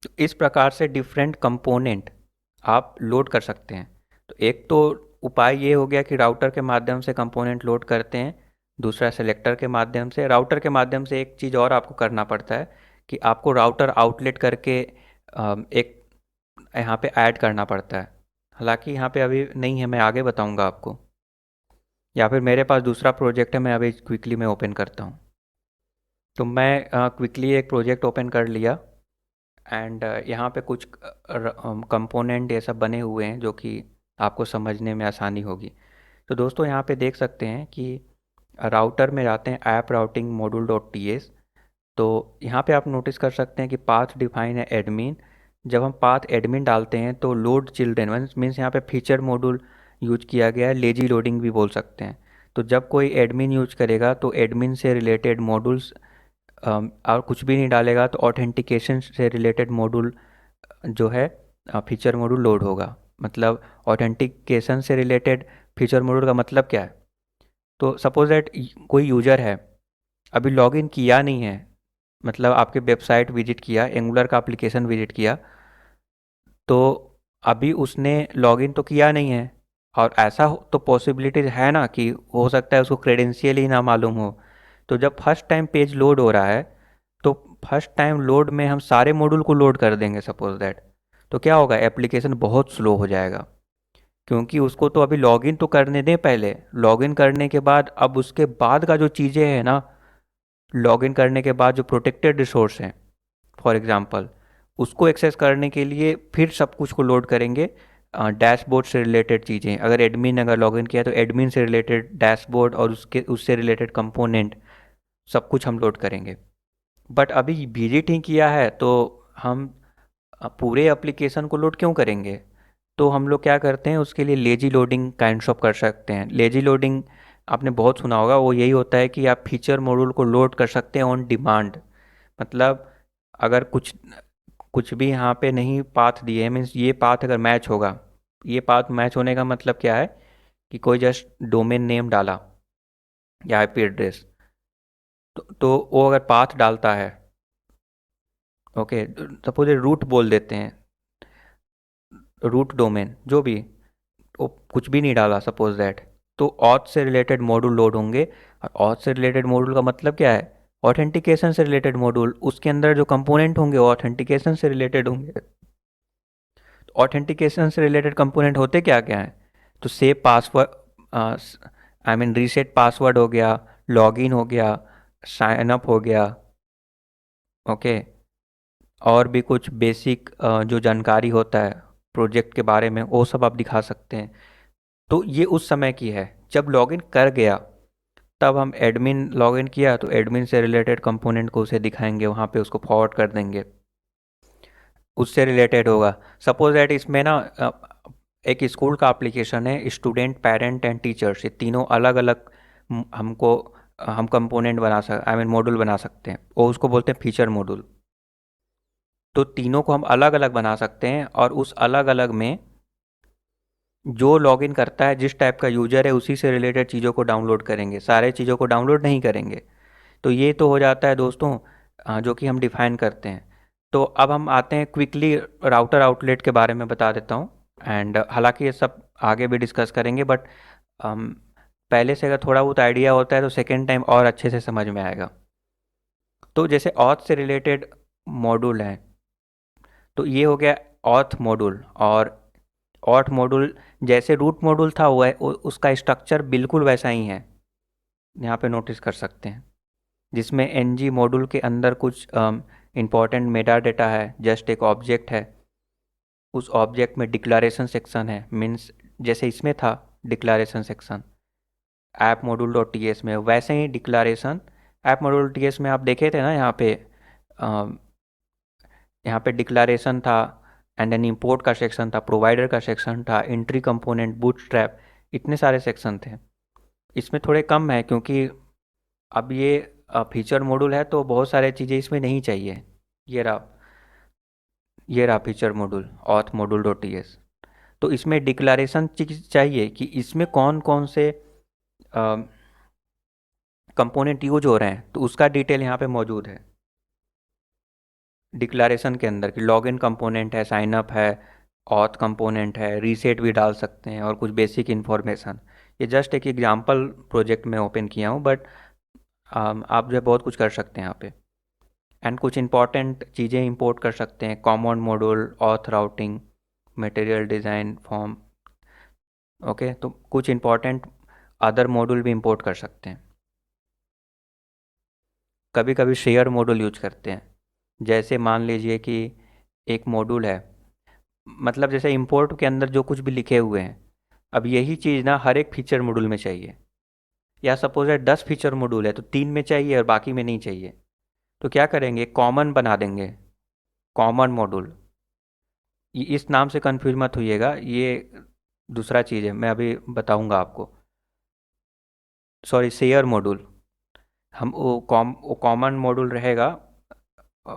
तो इस प्रकार से डिफरेंट कंपोनेंट आप लोड कर सकते हैं। तो एक तो उपाय ये हो गया कि राउटर के माध्यम से कंपोनेंट लोड करते हैं, दूसरा सेलेक्टर के माध्यम से। राउटर के माध्यम से एक चीज़ और आपको करना पड़ता है कि आपको राउटर आउटलेट करके एक यहाँ पे ऐड करना पड़ता है। हालांकि यहाँ पे अभी नहीं है, मैं आगे बताऊँगा आपको, या फिर मेरे पास दूसरा प्रोजेक्ट है, मैं अभी क्विकली मैं ओपन करता हूँ। तो मैं क्विकली एक प्रोजेक्ट ओपन कर लिया, एंड यहाँ पे कुछ कंपोनेंट ये सब बने हुए हैं जो कि आपको समझने में आसानी होगी। तो दोस्तों यहाँ पे देख सकते हैं कि राउटर में जाते हैं app routing module dot T S. तो यहाँ पे आप नोटिस कर सकते हैं कि पाथ डिफाइन है एडमिन। जब हम पाथ एडमिन डालते हैं तो लोड चिल्ड्रेन मीन्स यहाँ पे फीचर मॉड्यूल यूज किया गया है, लेजी लोडिंग भी बोल सकते हैं। तो जब कोई एडमिन यूज करेगा तो एडमिन से रिलेटेड मॉड्यूल्स, और कुछ भी नहीं डालेगा तो ऑथेंटिकेशन से रिलेटेड मॉड्यूल जो है फीचर मॉड्यूल लोड होगा। मतलब ऑथेंटिकेशन से रिलेटेड फीचर मॉड्यूल का मतलब क्या है? तो सपोज दैट कोई यूज़र है, अभी लॉगिन किया नहीं है, मतलब आपके वेबसाइट विजिट किया, एंगुलर का एप्लीकेशन विजिट किया, तो अभी उसने लॉगिन तो किया नहीं है, और ऐसा तो पॉसिबिलिटीज है ना कि हो सकता है उसको क्रेडेंशियल ही ना मालूम हो। तो जब फर्स्ट टाइम पेज लोड हो रहा है, तो फर्स्ट टाइम लोड में हम सारे मॉड्यूल को लोड कर देंगे सपोज दैट, तो क्या होगा, एप्लीकेशन बहुत स्लो हो जाएगा। क्योंकि उसको तो अभी लॉगिन तो करने दें पहले, लॉगिन करने के बाद अब उसके बाद का जो चीज़ें हैं ना, लॉगिन करने के बाद जो प्रोटेक्टेड रिसोर्स हैं फॉर एग्जांपल, उसको एक्सेस करने के लिए फिर सब कुछ को लोड करेंगे। डैशबोर्ड से रिलेटेड चीज़ें, अगर एडमिन अगर लॉगिन किया तो एडमिन से रिलेटेड डैशबोर्ड और उससे रिलेटेड कंपोनेंट सब कुछ हम लोड करेंगे। बट अभी विजिट ही किया है तो हम पूरे एप्लीकेशन को लोड क्यों करेंगे? तो हम लोग क्या करते हैं, उसके लिए लेजी लोडिंग काइंड ऑफ कर सकते हैं। लेजी लोडिंग आपने बहुत सुना होगा, वो यही होता है कि आप फीचर मॉड्यूल को लोड कर सकते हैं ऑन डिमांड। मतलब अगर कुछ कुछ भी यहाँ पे नहीं पाथ दिए, मीन्स ये पाथ अगर मैच होगा, ये पाथ मैच होने का मतलब क्या है कि कोई जस्ट डोमेन नेम डाला या आईपी एड्रेस, तो वो अगर पाथ डालता है, ओके, सपोज रूट बोल देते हैं, रूट डोमेन जो भी, वो कुछ भी नहीं डाला सपोज दैट, तो ऑथ से रिलेटेड मॉड्यूल लोड होंगे। और ऑथ से रिलेटेड मॉड्यूल का मतलब क्या है, ऑथेंटिकेशन से रिलेटेड मॉड्यूल, उसके अंदर जो कंपोनेंट होंगे वो ऑथेंटिकेशन से रिलेटेड होंगे। ऑथेंटिकेशन से रिलेटेड कंपोनेंट होते क्या क्या हैं, तो save password, I mean reset password हो गया, लॉगिन हो गया, साइन अप हो गया, ओके, और भी कुछ बेसिक जो जानकारी होता है प्रोजेक्ट के बारे में, वो सब आप दिखा सकते हैं। तो ये उस समय की है, जब लॉगिन कर गया तब हम एडमिन लॉगिन किया तो एडमिन से रिलेटेड कंपोनेंट को उसे दिखाएंगे, वहाँ पे उसको फॉरवर्ड कर देंगे, उससे रिलेटेड होगा। सपोज दैट इसमें ना एक स्कूल का एप्लीकेशन है, स्टूडेंट पेरेंट एंड टीचर्स, ये तीनों अलग अलग हमको हम कंपोनेंट बना सक आई मीन मॉड्यूल बना सकते हैं, और उसको बोलते हैं फीचर मॉड्यूल। तो तीनों को हम अलग अलग बना सकते हैं, और उस अलग अलग में जो लॉगिन करता है, जिस टाइप का यूजर है, उसी से रिलेटेड चीज़ों को डाउनलोड करेंगे, सारे चीज़ों को डाउनलोड नहीं करेंगे। तो ये तो हो जाता है दोस्तों, जो कि हम डिफाइन करते हैं। तो अब हम आते हैं क्विकली राउटर आउटलेट के बारे में बता देता हूँ। एंड हालांकि ये सब आगे भी डिस्कस करेंगे, बट पहले से अगर थोड़ा बहुत आइडिया होता है तो सेकेंड टाइम और अच्छे से समझ में आएगा। तो जैसे ऑथ से रिलेटेड मॉड्यूल हैं, तो ये हो गया ऑथ मॉड्यूल। और ऑथ मॉड्यूल जैसे रूट मॉड्यूल था, उसका स्ट्रक्चर बिल्कुल वैसा ही है, यहाँ पे नोटिस कर सकते हैं, जिसमें एनजी मॉड्यूल के अंदर कुछ इंपॉर्टेंट मेटा डेटा है, जस्ट एक ऑब्जेक्ट है, उस ऑब्जेक्ट में डिक्लारेशन सेक्शन है, मीन्स जैसे इसमें था declaration section app module dot T S में, वैसे ही declaration app module T S में आप देखे थे ना, यहाँ पे डिक्लारेशन था, एंड देन इंपोर्ट का सेक्शन था, प्रोवाइडर का सेक्शन था, एंट्री कंपोनेंट, बूटस्ट्रैप, इतने सारे सेक्शन थे। इसमें थोड़े कम है क्योंकि अब ये फीचर मॉड्यूल है, तो बहुत सारे चीज़ें इसमें नहीं चाहिए। ये रहा ये रहा feature module auth module dot T S. तो इसमें डिक्लारेशन चीज़ चाहिए कि इसमें कौन कौन से कंपोनेंट यूज हो रहे हैं, तो उसका डिटेल यहाँ पे मौजूद है डिक्लारेशन के अंदर, कि लॉगिन कंपोनेंट है, साइन अप है, ऑथ कंपोनेंट है, रीसेट भी डाल सकते हैं, और कुछ बेसिक इन्फॉर्मेशन। ये जस्ट एक एग्जांपल प्रोजेक्ट में ओपन किया हूँ, बट आप जो है बहुत कुछ कर सकते हैं यहाँ पे। एंड कुछ इंपॉर्टेंट चीज़ें इंपोर्ट कर सकते हैं, common module, auth routing, material design form, okay. तो कुछ इंपॉर्टेंट अदर मॉड्यूल भी इंपोर्ट कर सकते हैं। कभी कभी शेयर मॉड्यूल यूज करते हैं, जैसे मान लीजिए कि एक मॉड्यूल है, मतलब जैसे इंपोर्ट के अंदर जो कुछ भी लिखे हुए हैं, अब यही चीज़ ना हर एक फीचर मॉड्यूल में चाहिए, या सपोज है 10 फीचर मॉड्यूल है तो 3 में चाहिए और बाकी में नहीं चाहिए, तो क्या करेंगे, कॉमन बना देंगे, कॉमन मॉड्यूल। इस नाम से कंफ्यूज मत होइएगा, ये दूसरा चीज़ है, मैं अभी बताऊंगा आपको। सॉरी, शेयर मॉड्यूल, हम वो कॉमन मॉड्यूल रहेगा, अ,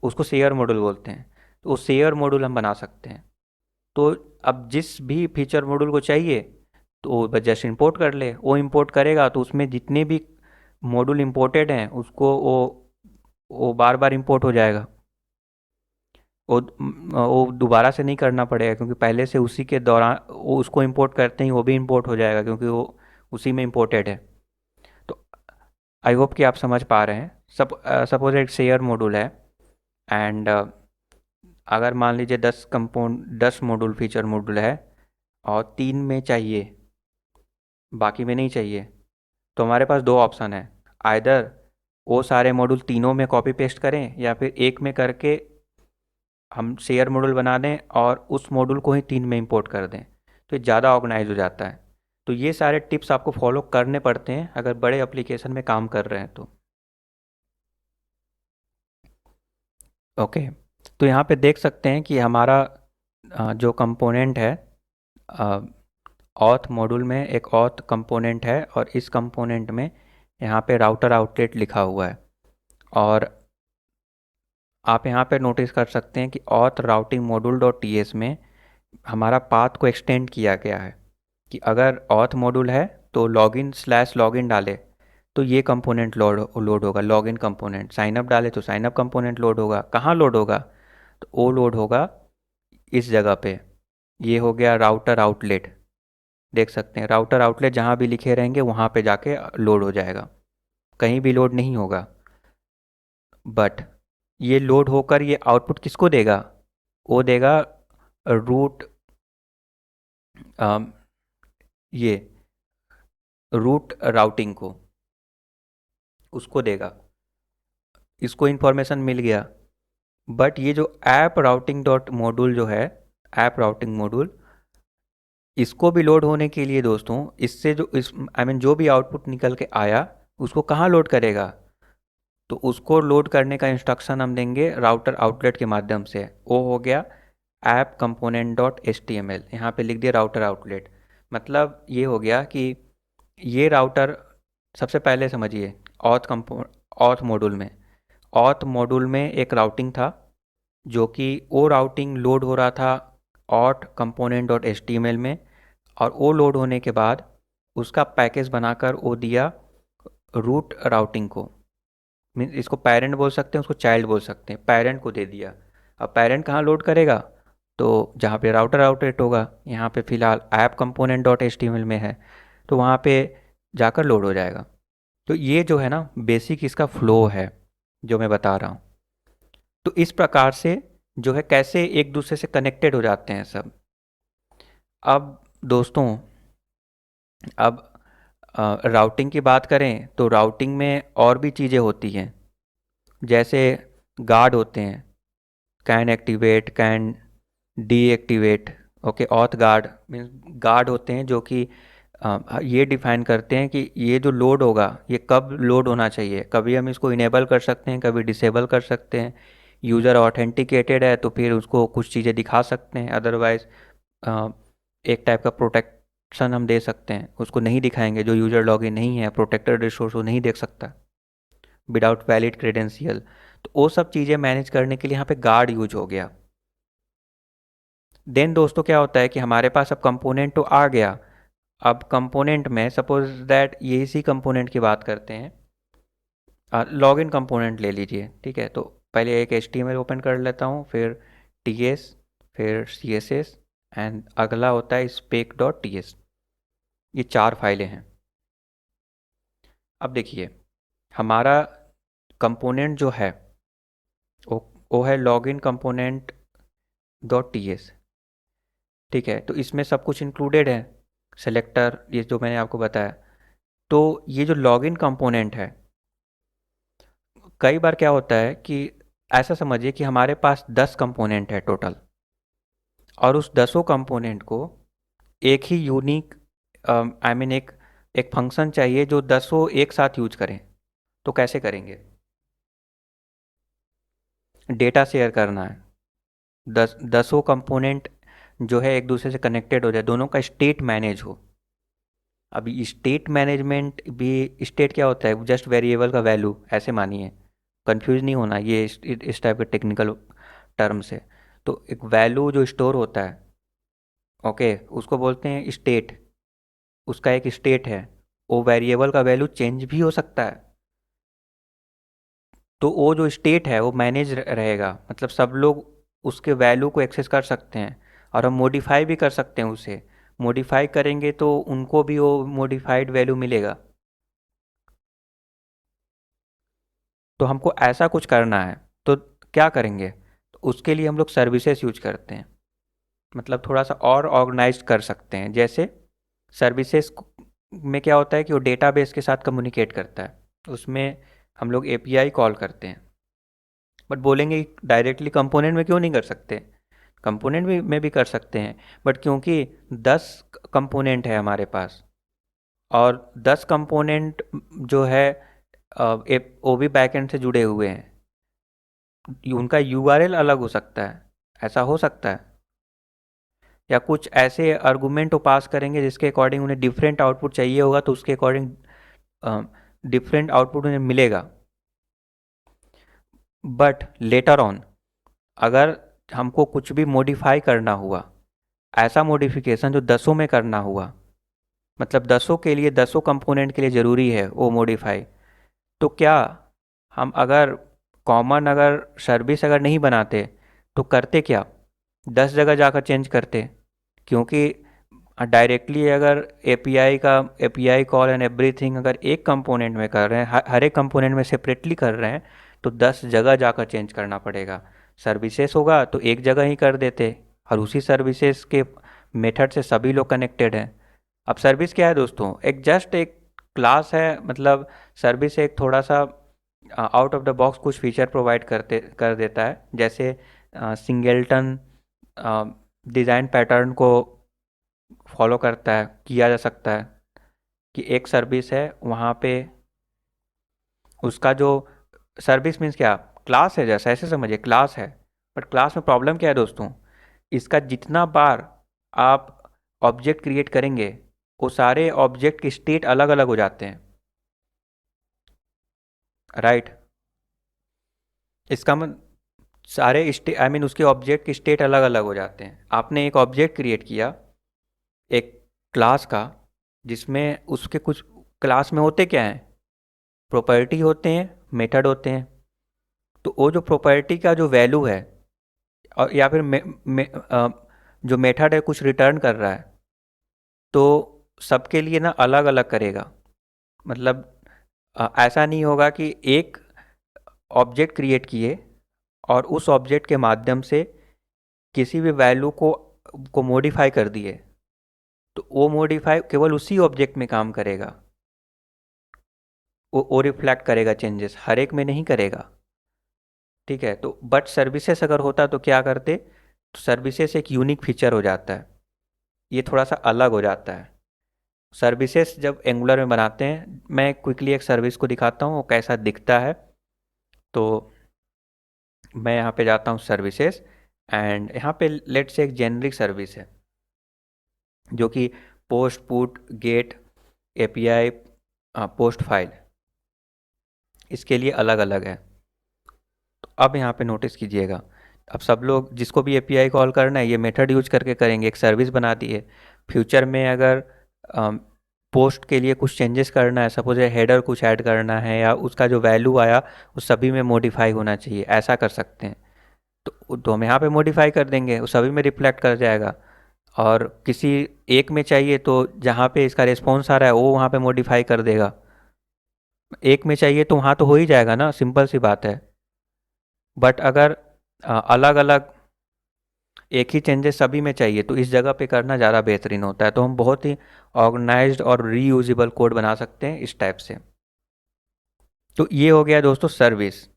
उसको शेयर मॉड्यूल बोलते हैं, तो वो शेयर मॉड्यूल हम बना सकते हैं। तो अब जिस भी फीचर मॉड्यूल को चाहिए तो वो जस्ट इंपोर्ट कर ले, वो इंपोर्ट करेगा तो उसमें जितने भी मॉड्यूल इंपोर्टेड हैं उसको वो बार बार इंपोर्ट हो जाएगा। वो दोबारा से नहीं करना पड़ेगा, क्योंकि पहले से उसी के दौरान वो उसको इंपोर्ट करते ही वो भी इंपोर्ट हो जाएगा, क्योंकि वो उसी में इंपोर्टेड है। तो आई होप कि आप समझ पा रहे हैं। सपोज एक शेयर मॉड्यूल है, एंड अगर मान लीजिए 10 मॉड्यूल फीचर मॉड्यूल है और 3 में चाहिए, बाकी में नहीं चाहिए, तो हमारे पास दो ऑप्शन है। आइदर वो सारे मॉड्यूल तीनों में कॉपी पेस्ट करें, या फिर एक में करके हम शेयर मॉड्यूल बना दें और उस मॉड्यूल को ही 3 में इंपोर्ट कर दें, तो ये ज़्यादा ऑर्गेनाइज हो जाता है। तो ये सारे टिप्स आपको फॉलो करने पड़ते हैं अगर बड़े एप्लीकेशन में काम कर रहे हैं तो। ओके, तो यहाँ पे देख सकते हैं कि हमारा जो कंपोनेंट है, ऑथ मॉड्यूल में एक ऑथ कंपोनेंट है, और इस कंपोनेंट में यहाँ पे राउटर आउटलेट लिखा हुआ है। और आप यहाँ पे नोटिस कर सकते हैं कि auth routing module dot T S में हमारा पाथ को एक्सटेंड किया गया है कि अगर ऑथ मॉड्यूल है तो लॉगिन डाले तो ये कंपोनेंट लोड होगा, लॉगिन कंपोनेंट। साइनअप डाले तो साइनअप कंपोनेंट लोड होगा। कहाँ लोड होगा? तो वो लोड होगा इस जगह पे। ये हो गया राउटर आउटलेट। देख सकते हैं राउटर आउटलेट जहाँ भी लिखे रहेंगे वहाँ पे जाके लोड हो जाएगा, कहीं भी लोड नहीं होगा। बट ये लोड होकर ये आउटपुट किसको देगा? वो देगा रूट ये रूट राउटिंग को, उसको देगा। इसको इन्फॉर्मेशन मिल गया। बट ये जो ऐप राउटिंग डॉट मॉड्यूल जो है, ऐप राउटिंग मॉड्यूल, इसको भी लोड होने के लिए दोस्तों, इससे जो इस आई मीन जो भी आउटपुट निकल के आया उसको कहाँ लोड करेगा? तो उसको लोड करने का इंस्ट्रक्शन हम देंगे राउटर आउटलेट के माध्यम से। वो हो गया app component dot H T M L. यहाँ पर लिख दिया राउटर आउटलेट। मतलब ये हो गया कि ये राउटर, सबसे पहले समझिए, ऑथ मॉड्यूल में एक राउटिंग था, जो कि वो राउटिंग लोड हो रहा था auth component dot H T M L में। और वो लोड होने के बाद उसका पैकेज बनाकर वो दिया रूट राउटिंग को। मीन इसको पेरेंट बोल सकते हैं, उसको चाइल्ड बोल सकते हैं। पेरेंट को दे दिया। अब पेरेंट कहाँ लोड करेगा? तो जहाँ पे राउटर आउटलेट होगा। यहाँ पे फ़िलहाल app component dot H T M L में है, तो वहाँ पे जाकर लोड हो जाएगा। तो ये जो है ना बेसिक इसका फ्लो है जो मैं बता रहा हूँ। तो इस प्रकार से जो है कैसे एक दूसरे से कनेक्टेड हो जाते हैं सब। अब दोस्तों, अब राउटिंग की बात करें तो राउटिंग में और भी चीज़ें होती हैं, जैसे गार्ड होते हैं, can activate, can deactivate. Okay, auth guard means guard होते हैं जो कि ये डिफाइन करते हैं कि ये जो लोड होगा ये कब लोड होना चाहिए। कभी हम इसको इनेबल कर सकते हैं, कभी डिसेबल कर सकते हैं। यूज़र ऑथेंटिकेटेड है तो फिर उसको कुछ चीज़ें दिखा सकते हैं, अदरवाइज एक टाइप का प्रोटेक्शन हम दे सकते हैं। उसको नहीं दिखाएंगे, जो यूज़र लॉगिन नहीं है, प्रोटेक्टेड रिसोर्स, वो नहीं देख सकता विदाउट वैलिड क्रेडेंशियल। तो वो सब चीज़ें मैनेज करने के लिए यहाँ पे गार्ड यूज हो गया। देन दोस्तों क्या होता है कि हमारे पास अब कंपोनेंट तो आ गया। अब कंपोनेंट में सपोज दैट ये इसी कंपोनेंट की बात करते हैं, लॉगिन कंपोनेंट ले लीजिए। ठीक है, तो पहले एक HTML ओपन कर लेता हूँ, फिर TS, फिर CSS, एंड अगला होता है spec.ts। ये 4 फाइलें हैं। अब देखिए हमारा कंपोनेंट जो है वो है login component dot T S. ठीक है, तो इसमें सब कुछ इंक्लूडेड है, सेलेक्टर, ये जो मैंने आपको बताया। तो ये जो लॉगिन कंपोनेंट है, कई बार क्या होता है कि ऐसा समझिए कि हमारे पास 10 कंपोनेंट है टोटल, और उस 10 कंपोनेंट को एक ही यूनिक आई मीन एक फंक्शन चाहिए जो 10 एक साथ यूज करें। तो कैसे करेंगे? डेटा शेयर करना है, 10 कंपोनेंट जो है एक दूसरे से कनेक्टेड हो जाए, दोनों का स्टेट मैनेज हो। अभी स्टेट मैनेजमेंट भी, स्टेट क्या होता है? जस्ट वेरिएबल का वैल्यू, ऐसे मानिए, कंफ्यूज नहीं होना ये इस टाइप के टेक्निकल टर्म से। तो एक वैल्यू जो स्टोर होता है, ओके, उसको बोलते हैं स्टेट। उसका एक स्टेट है, वो वेरिएबल का वैल्यू चेंज भी हो सकता है। तो वो जो स्टेट है वो मैनेज रहेगा, मतलब सब लोग उसके वैल्यू को एक्सेस कर सकते हैं और हम मॉडिफाई भी कर सकते हैं उसे। मॉडिफाई करेंगे तो उनको भी वो मॉडिफाइड वैल्यू मिलेगा। तो हमको ऐसा कुछ करना है तो क्या करेंगे? तो उसके लिए हम लोग सर्विसेज यूज करते हैं, मतलब थोड़ा सा और ऑर्गेनाइज कर सकते हैं। जैसे सर्विसेज में क्या होता है कि वो डेटाबेस के साथ कम्युनिकेट करता है, उसमें हम लोग एपीआई कॉल करते हैं। बट बोलेंगे डायरेक्टली कंपोनेंट में क्यों नहीं कर सकते? कंपोनेंट में भी कर सकते हैं, बट क्योंकि 10 कंपोनेंट है हमारे पास, और 10 कंपोनेंट जो है वो भी बैकएंड से जुड़े हुए हैं, उनका यूआरएल अलग हो सकता है, ऐसा हो सकता है। या कुछ ऐसे आर्गुमेंट वो पास करेंगे जिसके अकॉर्डिंग उन्हें डिफरेंट आउटपुट चाहिए होगा, तो उसके अकॉर्डिंग डिफरेंट आउटपुट उन्हें मिलेगा। बट लेटर ऑन अगर हमको कुछ भी मॉडिफाई करना हुआ, ऐसा मॉडिफिकेशन जो दसों में करना हुआ, मतलब दसों के लिए, दसों कंपोनेंट के लिए ज़रूरी है वो मॉडिफाई, तो क्या हम अगर कॉमन अगर सर्विस अगर नहीं बनाते तो करते क्या? 10 जगह जाकर चेंज करते। क्योंकि डायरेक्टली अगर एपीआई कॉल एंड एवरीथिंग अगर एक कंपोनेंट में कर रहे हैं, हर एक कंपोनेंट में सेपरेटली कर रहे हैं, तो 10 जगह जाकर चेंज करना पड़ेगा। सर्विसेज होगा तो एक जगह ही कर देते, और उसी सर्विसेज के मेथड से सभी लोग कनेक्टेड हैं। अब सर्विस क्या है दोस्तों? एक क्लास है, मतलब सर्विस एक थोड़ा सा आउट ऑफ द बॉक्स कुछ फीचर प्रोवाइड कर देता है। जैसे सिंगलटन डिज़ाइन पैटर्न को फॉलो करता है, किया जा सकता है कि एक सर्विस है वहाँ पे उसका जो सर्विस मीन्स क्या, क्लास है, जैसा ऐसे समझिए क्लास है। बट क्लास में प्रॉब्लम क्या है दोस्तों? इसका जितना बार आप ऑब्जेक्ट क्रिएट करेंगे वो सारे ऑब्जेक्ट की स्टेट अलग अलग हो जाते हैं, राइट? इसका मतलब सारे स्टे आई मीन उसके ऑब्जेक्ट की स्टेट अलग अलग हो जाते हैं। आपने एक ऑब्जेक्ट क्रिएट किया एक क्लास का, जिसमें उसके कुछ क्लास में होते क्या हैं, प्रॉपर्टी होते हैं, मेथड होते हैं। तो वो जो प्रॉपर्टी का जो वैल्यू है, और या फिर जो मेथड है कुछ रिटर्न कर रहा है, तो सबके लिए ना अलग अलग करेगा। मतलब ऐसा नहीं होगा कि एक ऑब्जेक्ट क्रिएट किए और उस ऑब्जेक्ट के माध्यम से किसी भी वैल्यू को मॉडिफाई कर दिए, तो वो मॉडिफाई केवल उसी ऑब्जेक्ट में काम करेगा, वो रिफ्लेक्ट करेगा चेंजेस, हर एक में नहीं करेगा। ठीक है? तो बट सर्विसेज अगर होता तो क्या करते? तो सर्विसेज एक यूनिक फीचर हो जाता है, ये थोड़ा सा अलग हो जाता है। सर्विसेज जब एंगुलर में बनाते हैं, मैं क्विकली एक सर्विस को दिखाता हूँ वो कैसा दिखता है। तो मैं यहाँ पे जाता हूँ सर्विसेज, एंड यहाँ पे लेट से एक जेनरिक सर्विस है जो कि post put get API post file, इसके लिए अलग अलग है। तो अब यहाँ पे नोटिस कीजिएगा, अब सब लोग जिसको भी एपीआई कॉल करना है ये मेथड यूज करके करेंगे, एक सर्विस बना दी है। फ्यूचर में अगर पोस्ट के लिए कुछ चेंजेस करना है, सपोज हेडर कुछ ऐड करना है या उसका जो वैल्यू आया वो सभी में मॉडिफाई होना चाहिए, ऐसा कर सकते हैं। तो हम यहाँ पे मॉडिफाई कर देंगे, वो सभी में रिफ्लेक्ट कर जाएगा। और किसी एक में चाहिए तो जहाँ पे इसका रिस्पॉन्स आ रहा है वो वहाँ पे मॉडिफाई कर देगा। एक में चाहिए तो वहाँ तो हो ही जाएगा ना, सिंपल सी बात है। बट अगर अलग अलग एक ही चेंजेस सभी में चाहिए तो इस जगह पे करना ज़्यादा बेहतरीन होता है। तो हम बहुत ही ऑर्गेनाइज्ड और रीयूजेबल कोड बना सकते हैं इस टाइप से। तो ये हो गया दोस्तों सर्विस।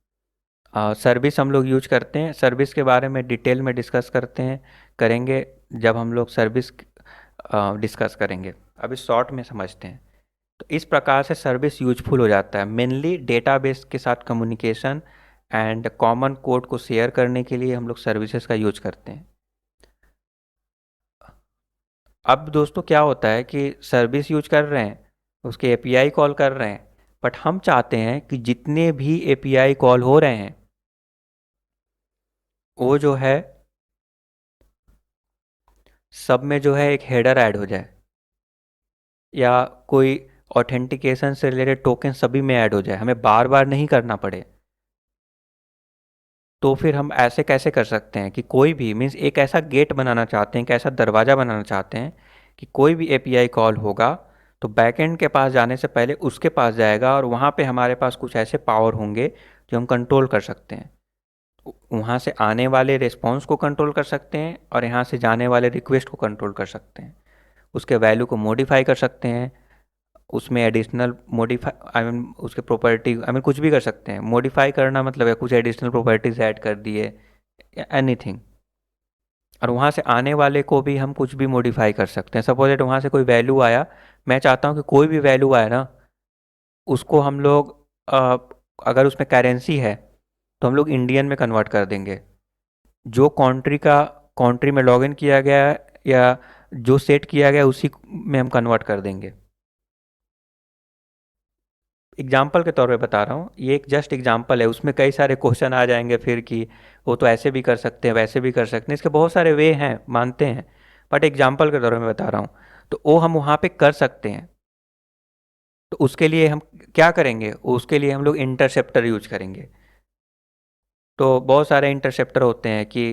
सर्विस हम लोग यूज करते हैं, सर्विस के बारे में डिटेल में डिस्कस करते हैं, करेंगे जब हम लोग सर्विस डिस्कस करेंगे। अभी शॉर्ट में समझते हैं। तो इस प्रकार से सर्विस यूजफुल हो जाता है, मेनली डेटाबेस के साथ कम्युनिकेशन एंड कॉमन कोड को शेयर करने के लिए हम लोग सर्विसेज का यूज करते हैं। अब दोस्तों क्या होता है कि सर्विस यूज कर रहे हैं, उसके एपीआई कॉल कर रहे हैं, बट हम चाहते हैं कि जितने भी एपीआई कॉल हो रहे हैं वो जो है सब में जो है एक हेडर ऐड हो जाए, या कोई ऑथेंटिकेशन से रिलेटेड टोकन सभी में ऐड हो जाए, हमें बार बार नहीं करना पड़े। तो फिर हम ऐसे कैसे कर सकते हैं कि कोई भी मीन्स एक ऐसा गेट बनाना चाहते हैं, एक ऐसा दरवाज़ा बनाना चाहते हैं कि कोई भी एपीआई कॉल होगा तो बैकएंड के पास जाने से पहले उसके पास जाएगा और वहाँ पे हमारे पास कुछ ऐसे पावर होंगे जो हम कंट्रोल कर सकते हैं। वहाँ से आने वाले रिस्पॉन्स को कंट्रोल कर सकते हैं और यहाँ से जाने वाले रिक्वेस्ट को कंट्रोल कर सकते हैं, उसके वैल्यू को मॉडिफाई कर सकते हैं, उसमें एडिशनल मॉडिफाई आई मीन उसके प्रॉपर्टी आई मीन कुछ भी कर सकते हैं। मॉडिफाई करना मतलब है कुछ एडिशनल प्रॉपर्टीज ऐड कर दिए या एनीथिंग। और वहाँ से आने वाले को भी हम कुछ भी मॉडिफाई कर सकते हैं। सपोज दैट वहाँ से कोई वैल्यू आया, मैं चाहता हूँ कि कोई भी वैल्यू आए ना उसको हम लोग अगर उसमें करेंसी है तो हम लोग इंडियन में कन्वर्ट कर देंगे। जो कंट्री में लॉगिन किया गया है या जो सेट किया गया उसी में हम कन्वर्ट कर देंगे। एग्जाम्पल के तौर पे बता रहा हूँ, ये एक जस्ट एग्जाम्पल है, उसमें कई सारे क्वेश्चन आ जाएंगे फिर कि वो तो ऐसे भी कर सकते हैं वैसे भी कर सकते हैं, इसके बहुत सारे वे हैं मानते हैं, बट एग्जाम्पल के तौर पे मैं बता रहा हूँ। तो वो हम वहाँ पे कर सकते हैं। तो उसके लिए हम क्या करेंगे, उसके लिए हम लोग इंटरसेप्टर यूज करेंगे। तो बहुत सारे इंटरसेप्टर होते हैं कि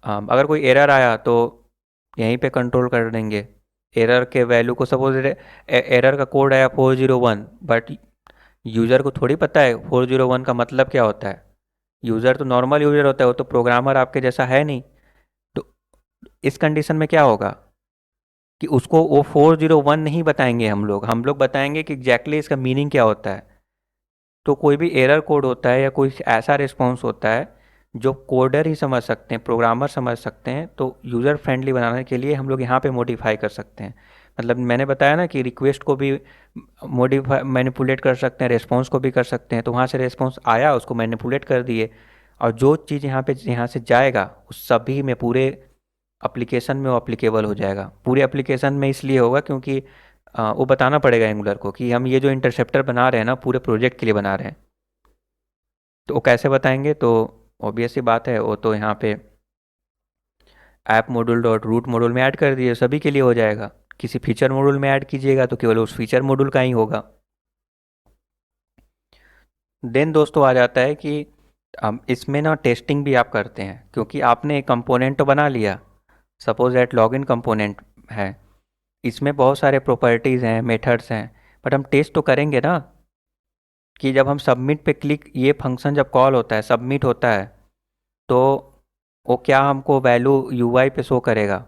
अगर कोई एरर आया तो यहीं पे कंट्रोल कर देंगे एरर के वैल्यू को। सपोज एरर का कोड आया 401, बट यूज़र को थोड़ी पता है 401 का मतलब क्या होता है। यूज़र तो नॉर्मल यूज़र होता है, वो तो प्रोग्रामर आपके जैसा है नहीं। तो इस कंडीशन में क्या होगा कि उसको वो 401 नहीं बताएंगे, हम लोग बताएंगे कि एग्जैक्टली इसका मीनिंग क्या होता है। तो कोई भी एरर कोड होता है या कोई ऐसा रिस्पॉन्स होता है जो कोडर ही समझ सकते हैं, प्रोग्रामर समझ सकते हैं, तो यूज़र फ्रेंडली बनाने के लिए हम लोग यहाँ पे मॉडिफाई कर सकते हैं। मतलब मैंने बताया ना कि रिक्वेस्ट को भी मॉडिफाई मैनिपुलेट कर सकते हैं, रिस्पॉन्स को भी कर सकते हैं। तो वहाँ से रिस्पॉन्स आया उसको मैनिपुलेट कर दिए और जो चीज़ यहाँ से जाएगा उस सभी में पूरे एप्लीकेशन में वो अप्लीकेबल हो जाएगा। पूरे एप्लीकेशन में इसलिए होगा क्योंकि वो बताना पड़ेगा एंगुलर को कि हम ये जो इंटरसेप्टर बना रहे हैं ना पूरे प्रोजेक्ट के लिए बना रहे हैं। तो वो कैसे बताएंगे, तो ऑब्वियस सी बात है, वो तो यहाँ पे app module dot root module में ऐड कर दिए, सभी के लिए हो जाएगा। किसी फीचर मॉड्यूल में ऐड कीजिएगा तो केवल उस फीचर मॉड्यूल का ही होगा। देन दोस्तों आ जाता है कि इसमें ना टेस्टिंग भी आप करते हैं, क्योंकि आपने एक कंपोनेंट तो बना लिया, सपोज दैट लॉगिन कंपोनेंट है, इसमें बहुत सारे प्रॉपर्टीज़ हैं, मेथड्स हैं, बट हम टेस्ट तो करेंगे ना कि जब हम सबमिट पे क्लिक, ये फंक्शन जब कॉल होता है सबमिट होता है तो वो क्या हमको वैल्यू यूआई पे शो करेगा।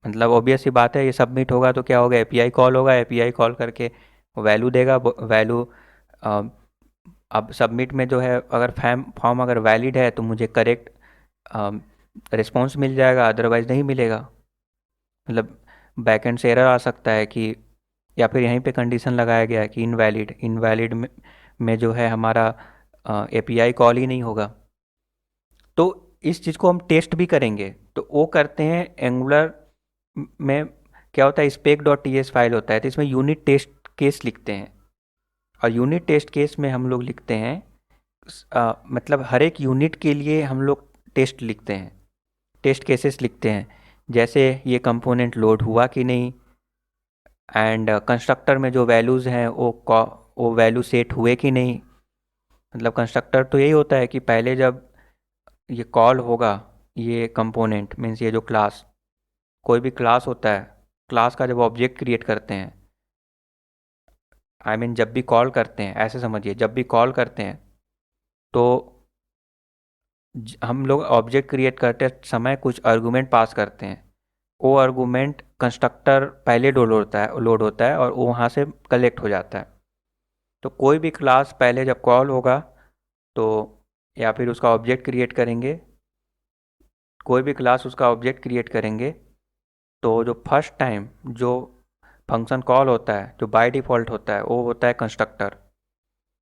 मतलब ऑब्वियस सी बात है, ये सबमिट होगा तो क्या होगा, एपीआई कॉल होगा, एपीआई कॉल करके वैल्यू देगा। वैल्यू अब सबमिट में जो है अगर फॉर्म अगर वैलिड है तो मुझे करेक्ट रिस्पॉन्स मिल जाएगा, अदरवाइज़ नहीं मिलेगा। मतलब बैकएंड से एरर आ सकता है कि, या फिर यहीं पे कंडीशन लगाया गया है कि इनवैलिड, इनवैलिड में जो है हमारा एपीआई कॉल ही नहीं होगा। तो इस चीज़ को हम टेस्ट भी करेंगे, तो वो करते हैं एंगुलर में। क्या होता है, spec dot T S file होता है, तो इसमें यूनिट टेस्ट केस लिखते हैं। और यूनिट टेस्ट केस में हम लोग लिखते हैं मतलब हर एक यूनिट के लिए हम लोग टेस्ट लिखते हैं, टेस्ट केसेस लिखते हैं। जैसे ये कंपोनेंट लोड हुआ कि नहीं, एंड कंस्ट्रक्टर में जो वैल्यूज़ हैं वो वैल्यू सेट हुए कि नहीं। मतलब कंस्ट्रक्टर तो यही होता है कि पहले जब ये कॉल होगा, ये कंपोनेंट मीन्स ये जो क्लास, कोई भी क्लास होता है, क्लास का जब ऑब्जेक्ट क्रिएट करते हैं, आई मीन जब भी कॉल करते हैं, ऐसे समझिए जब भी कॉल करते हैं तो हम लोग ऑब्जेक्ट क्रिएट करते समय कुछ आर्गुमेंट पास करते हैं। वो आर्गुमेंट कंस्ट्रक्टर पहले लोड होता है और वो वहाँ से कलेक्ट हो जाता है। तो कोई भी क्लास पहले जब कॉल होगा तो, या फिर उसका ऑब्जेक्ट क्रिएट करेंगे, कोई भी क्लास उसका ऑब्जेक्ट क्रिएट करेंगे, तो जो फर्स्ट टाइम जो फंक्शन कॉल होता है जो बाय डिफ़ॉल्ट होता है वो होता है कंस्ट्रक्टर।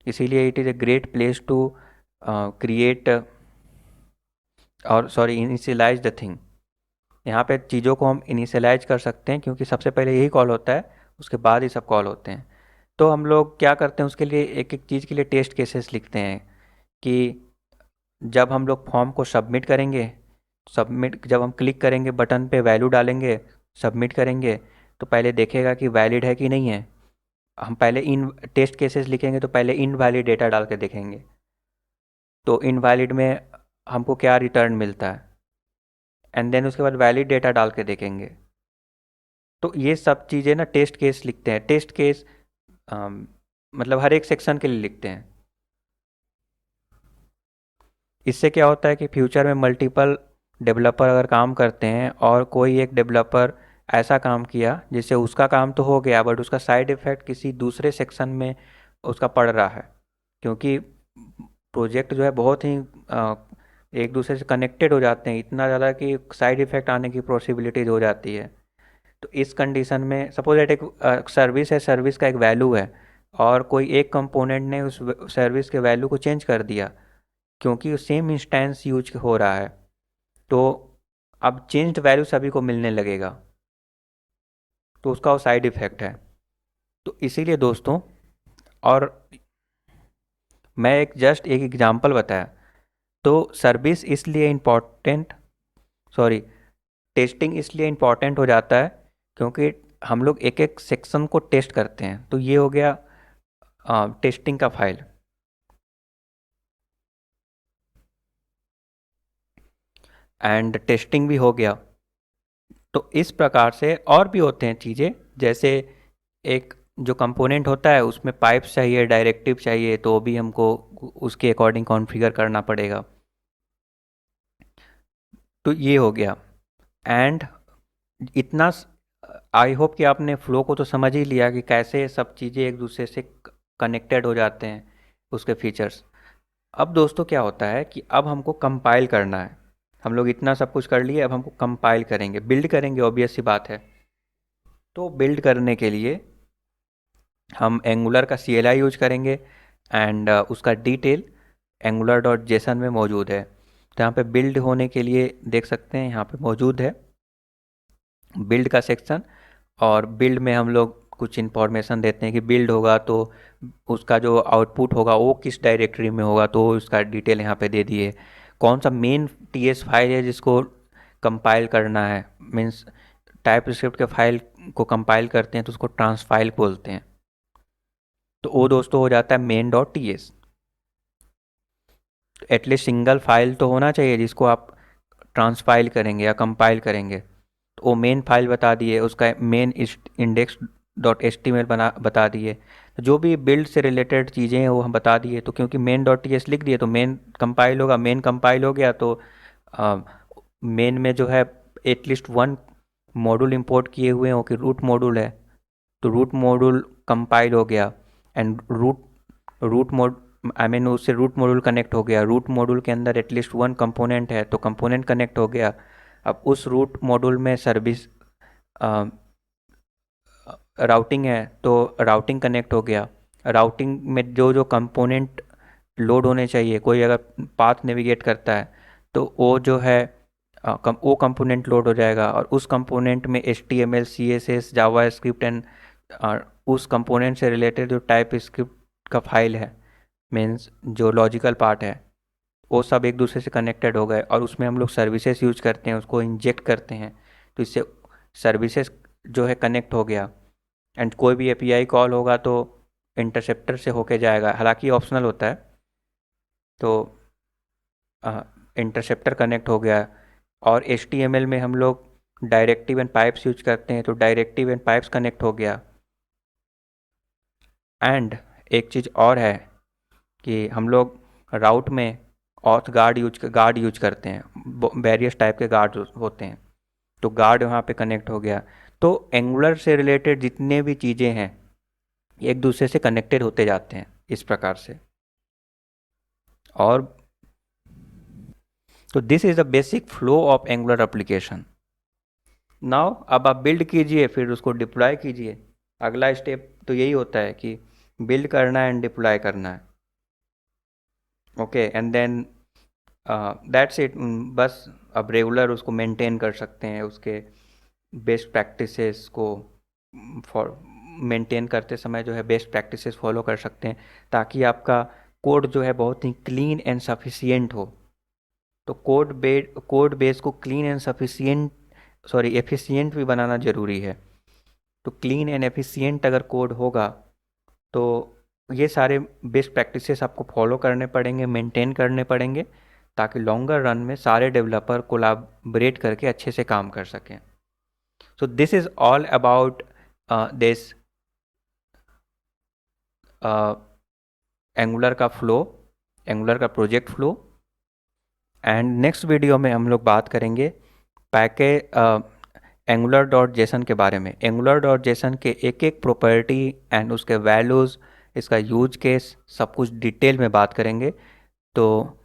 इसीलिए it is a great place to create और सॉरी इनिशियलाइज द थिंग। यहाँ पे चीज़ों को हम इनिशियलाइज कर सकते हैं क्योंकि सबसे पहले यही कॉल होता है, उसके बाद ही सब कॉल होते हैं। तो हम लोग क्या करते हैं, उसके लिए एक एक चीज़ के लिए टेस्ट केसेस लिखते हैं कि जब हम लोग फॉर्म को सबमिट करेंगे, सबमिट जब हम क्लिक करेंगे बटन पे, वैल्यू डालेंगे, सबमिट करेंगे, तो पहले देखेगा कि वैलिड है कि नहीं है। हम पहले इन टेस्ट केसेस लिखेंगे तो पहले इनवैलिड डेटा डाल के देखेंगे। तो इनवैलिड में हमको क्या रिटर्न मिलता है, एंड देन उसके बाद वैलिड डेटा डाल के देखेंगे। तो ये सब चीज़ें ना टेस्ट केस लिखते हैं। टेस्ट केस मतलब हर एक सेक्शन के लिए लिखते हैं। इससे क्या होता है कि फ्यूचर में मल्टीपल डेवलपर अगर काम करते हैं और कोई एक डेवलपर ऐसा काम किया जिससे उसका काम तो हो गया बट उसका साइड इफ़ेक्ट किसी दूसरे सेक्शन में उसका पड़ रहा है, क्योंकि प्रोजेक्ट जो है बहुत ही एक दूसरे से कनेक्टेड हो जाते हैं इतना ज़्यादा कि साइड इफ़ेक्ट आने की पॉसिबिलिटीज़ हो जाती है। तो इस कंडीशन में सपोज दैट एक सर्विस है, सर्विस का एक वैल्यू है और कोई एक कंपोनेंट ने उस सर्विस के वैल्यू को चेंज कर दिया क्योंकि सेम इंस्टेंस यूज हो रहा है, तो अब चेंज्ड वैल्यू सभी को मिलने लगेगा, तो उसका वो साइड इफ़ेक्ट है। तो इसीलिए दोस्तों, और मैं एक जस्ट एक एग्जांपल बताया, तो सर्विस इसलिए इम्पॉर्टेंट, सॉरी, टेस्टिंग इसलिए इम्पॉर्टेंट हो जाता है क्योंकि हम लोग एक एक सेक्शन को टेस्ट करते हैं। तो ये हो गया टेस्टिंग का फाइल। एंड टेस्टिंग भी हो गया। तो इस प्रकार से और भी होते हैं चीज़ें, जैसे एक जो कंपोनेंट होता है उसमें पाइप्स चाहिए, डायरेक्टिव चाहिए, तो भी हमको उसके अकॉर्डिंग कॉन्फ़िगर करना पड़ेगा। तो ये हो गया। एंड इतना आई होप कि आपने फ्लो को तो समझ ही लिया कि कैसे सब चीज़ें एक दूसरे से कनेक्टेड हो जाते हैं, उसके फीचर्स। अब दोस्तों क्या होता है कि अब हमको कंपाइल करना है। हम लोग इतना सब कुछ कर लिए, अब हमको कंपाइल करेंगे, बिल्ड करेंगे, ऑब्वियस सी बात है। तो बिल्ड करने के लिए हम एंगुलर का CLI यूज करेंगे एंड उसका डिटेल एंगुलर डॉट जेसन में मौजूद है। तो यहाँ पे बिल्ड होने के लिए देख सकते हैं, यहाँ पे मौजूद है बिल्ड का सेक्शन। और बिल्ड में हम लोग कुछ इन्फॉर्मेशन देते हैं कि बिल्ड होगा तो उसका जो आउटपुट होगा वो किस डायरेक्टरी में होगा, तो उसका डिटेल यहाँ पे दे दिए। कौन सा मेन TS फाइल है जिसको कंपाइल करना है, मीन्स टाइप स्क्रिप्ट के फाइल को कंपाइल करते हैं तो उसको ट्रांसफाइल बोलते हैं। तो वो दोस्तों हो जाता है main.ts। एटलीस्ट सिंगल फाइल तो होना चाहिए जिसको आप ट्रांसफाइल करेंगे या कंपाइल करेंगे। तो वो मेन फाइल बता दिए, उसका मेन इंडेक्स डॉट HTML बता दिए। तो जो भी बिल्ड से रिलेटेड चीज़ें हैं वो हम बता दिए। तो क्योंकि main.ts लिख दिए तो मेन कंपाइल होगा, मेन कंपाइल हो गया तो मेन में जो है एटलीस्ट वन मॉड्यूल इंपोर्ट किए हुए हैं, वो कि रूट मॉड्यूल है, तो रूट मॉड्यूल कंपाइल हो गया। And root mode I mean उससे रूट मॉड्यूल कनेक्ट हो गया। रूट मॉड्यूल के अंदर एटलीस्ट वन कंपोनेंट है तो कंपोनेंट कनेक्ट हो गया। अब उस रूट मॉड्यूल में सर्विस राउटिंग है तो राउटिंग कनेक्ट हो गया। राउटिंग में जो जो कंपोनेंट लोड होने चाहिए, कोई अगर पाथ नेविगेट करता है तो वो जो है वो कंपोनेंट लोड हो जाएगा। और उस कंपोनेंट में HTML CSS Java script and उस कंपोनेंट से रिलेटेड जो टाइप स्क्रिप्ट का फाइल है, मीन्स जो लॉजिकल पार्ट है, वो सब एक दूसरे से कनेक्टेड हो गए। और उसमें हम लोग सर्विसेज यूज करते हैं, उसको इंजेक्ट करते हैं, तो इससे सर्विसेज जो है कनेक्ट हो गया। एंड कोई भी API कॉल होगा तो इंटरसेप्टर से होके जाएगा, हालांकि ऑप्शनल होता है। तो इंटरसेप्टर कनेक्ट हो गया। और HTML में हम लोग डायरेक्टिव एंड पाइप्स यूज करते हैं तो डायरेक्टिव एंड पाइप्स कनेक्ट हो गया। एंड एक चीज़ और है कि हम लोग राउट में ऑथ गार्ड यूज करते हैं, वेरियस टाइप के गार्ड होते हैं, तो गार्ड वहाँ पे कनेक्ट हो गया। तो एंगुलर से रिलेटेड जितने भी चीज़ें हैं एक दूसरे से कनेक्टेड होते जाते हैं इस प्रकार से। और तो this is the basic flow of angular application. Now अब आप बिल्ड कीजिए, फिर उसको डिप्लॉय कीजिए। अगला स्टेप तो यही होता है कि बिल्ड करना है एंड डिप्लॉय करना है। Okay, and then that's it. बस अब रेगुलर उसको मेंटेन कर सकते हैं, उसके बेस्ट प्रैक्टिसेस को फॉर मेंटेन करते समय जो है बेस्ट प्रैक्टिसेस फॉलो कर सकते हैं, ताकि आपका कोड जो है बहुत ही क्लीन एंड सफिशिएंट हो। तो कोड बेस को clean and sufficient, sorry, efficient भी बनाना ज़रूरी है। तो क्लीन एंड एफिशिएंट अगर कोड होगा तो ये सारे बेस्ट प्रैक्टिसेस आपको फॉलो करने पड़ेंगे, मेंटेन करने पड़ेंगे, ताकि लॉन्गर रन में सारे डेवलपर कोलैबोरेट करके अच्छे से काम कर सकें। So this is all about this angular का फ्लो, एंगुलर का project flow. And next video में हम लोग बात करेंगे पैकेज एंगुलर डॉट जेसन के बारे में। एंगुलर डॉट जेसन के एक एक प्रॉपर्टी एंड उसके वैल्यूज़, इसका यूज केस, सब कुछ डिटेल में बात करेंगे। तो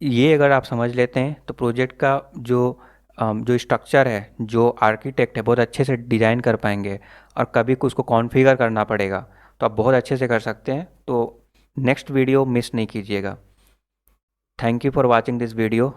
ये अगर आप समझ लेते हैं तो प्रोजेक्ट का जो स्ट्रक्चर है, जो आर्किटेक्ट है, बहुत अच्छे से डिज़ाइन कर पाएंगे। और कभी कुछ को कॉन्फ़िगर करना पड़ेगा तो आप बहुत अच्छे से कर सकते हैं। तो नेक्स्ट वीडियो मिस नहीं कीजिएगा। Thank you for watching this video.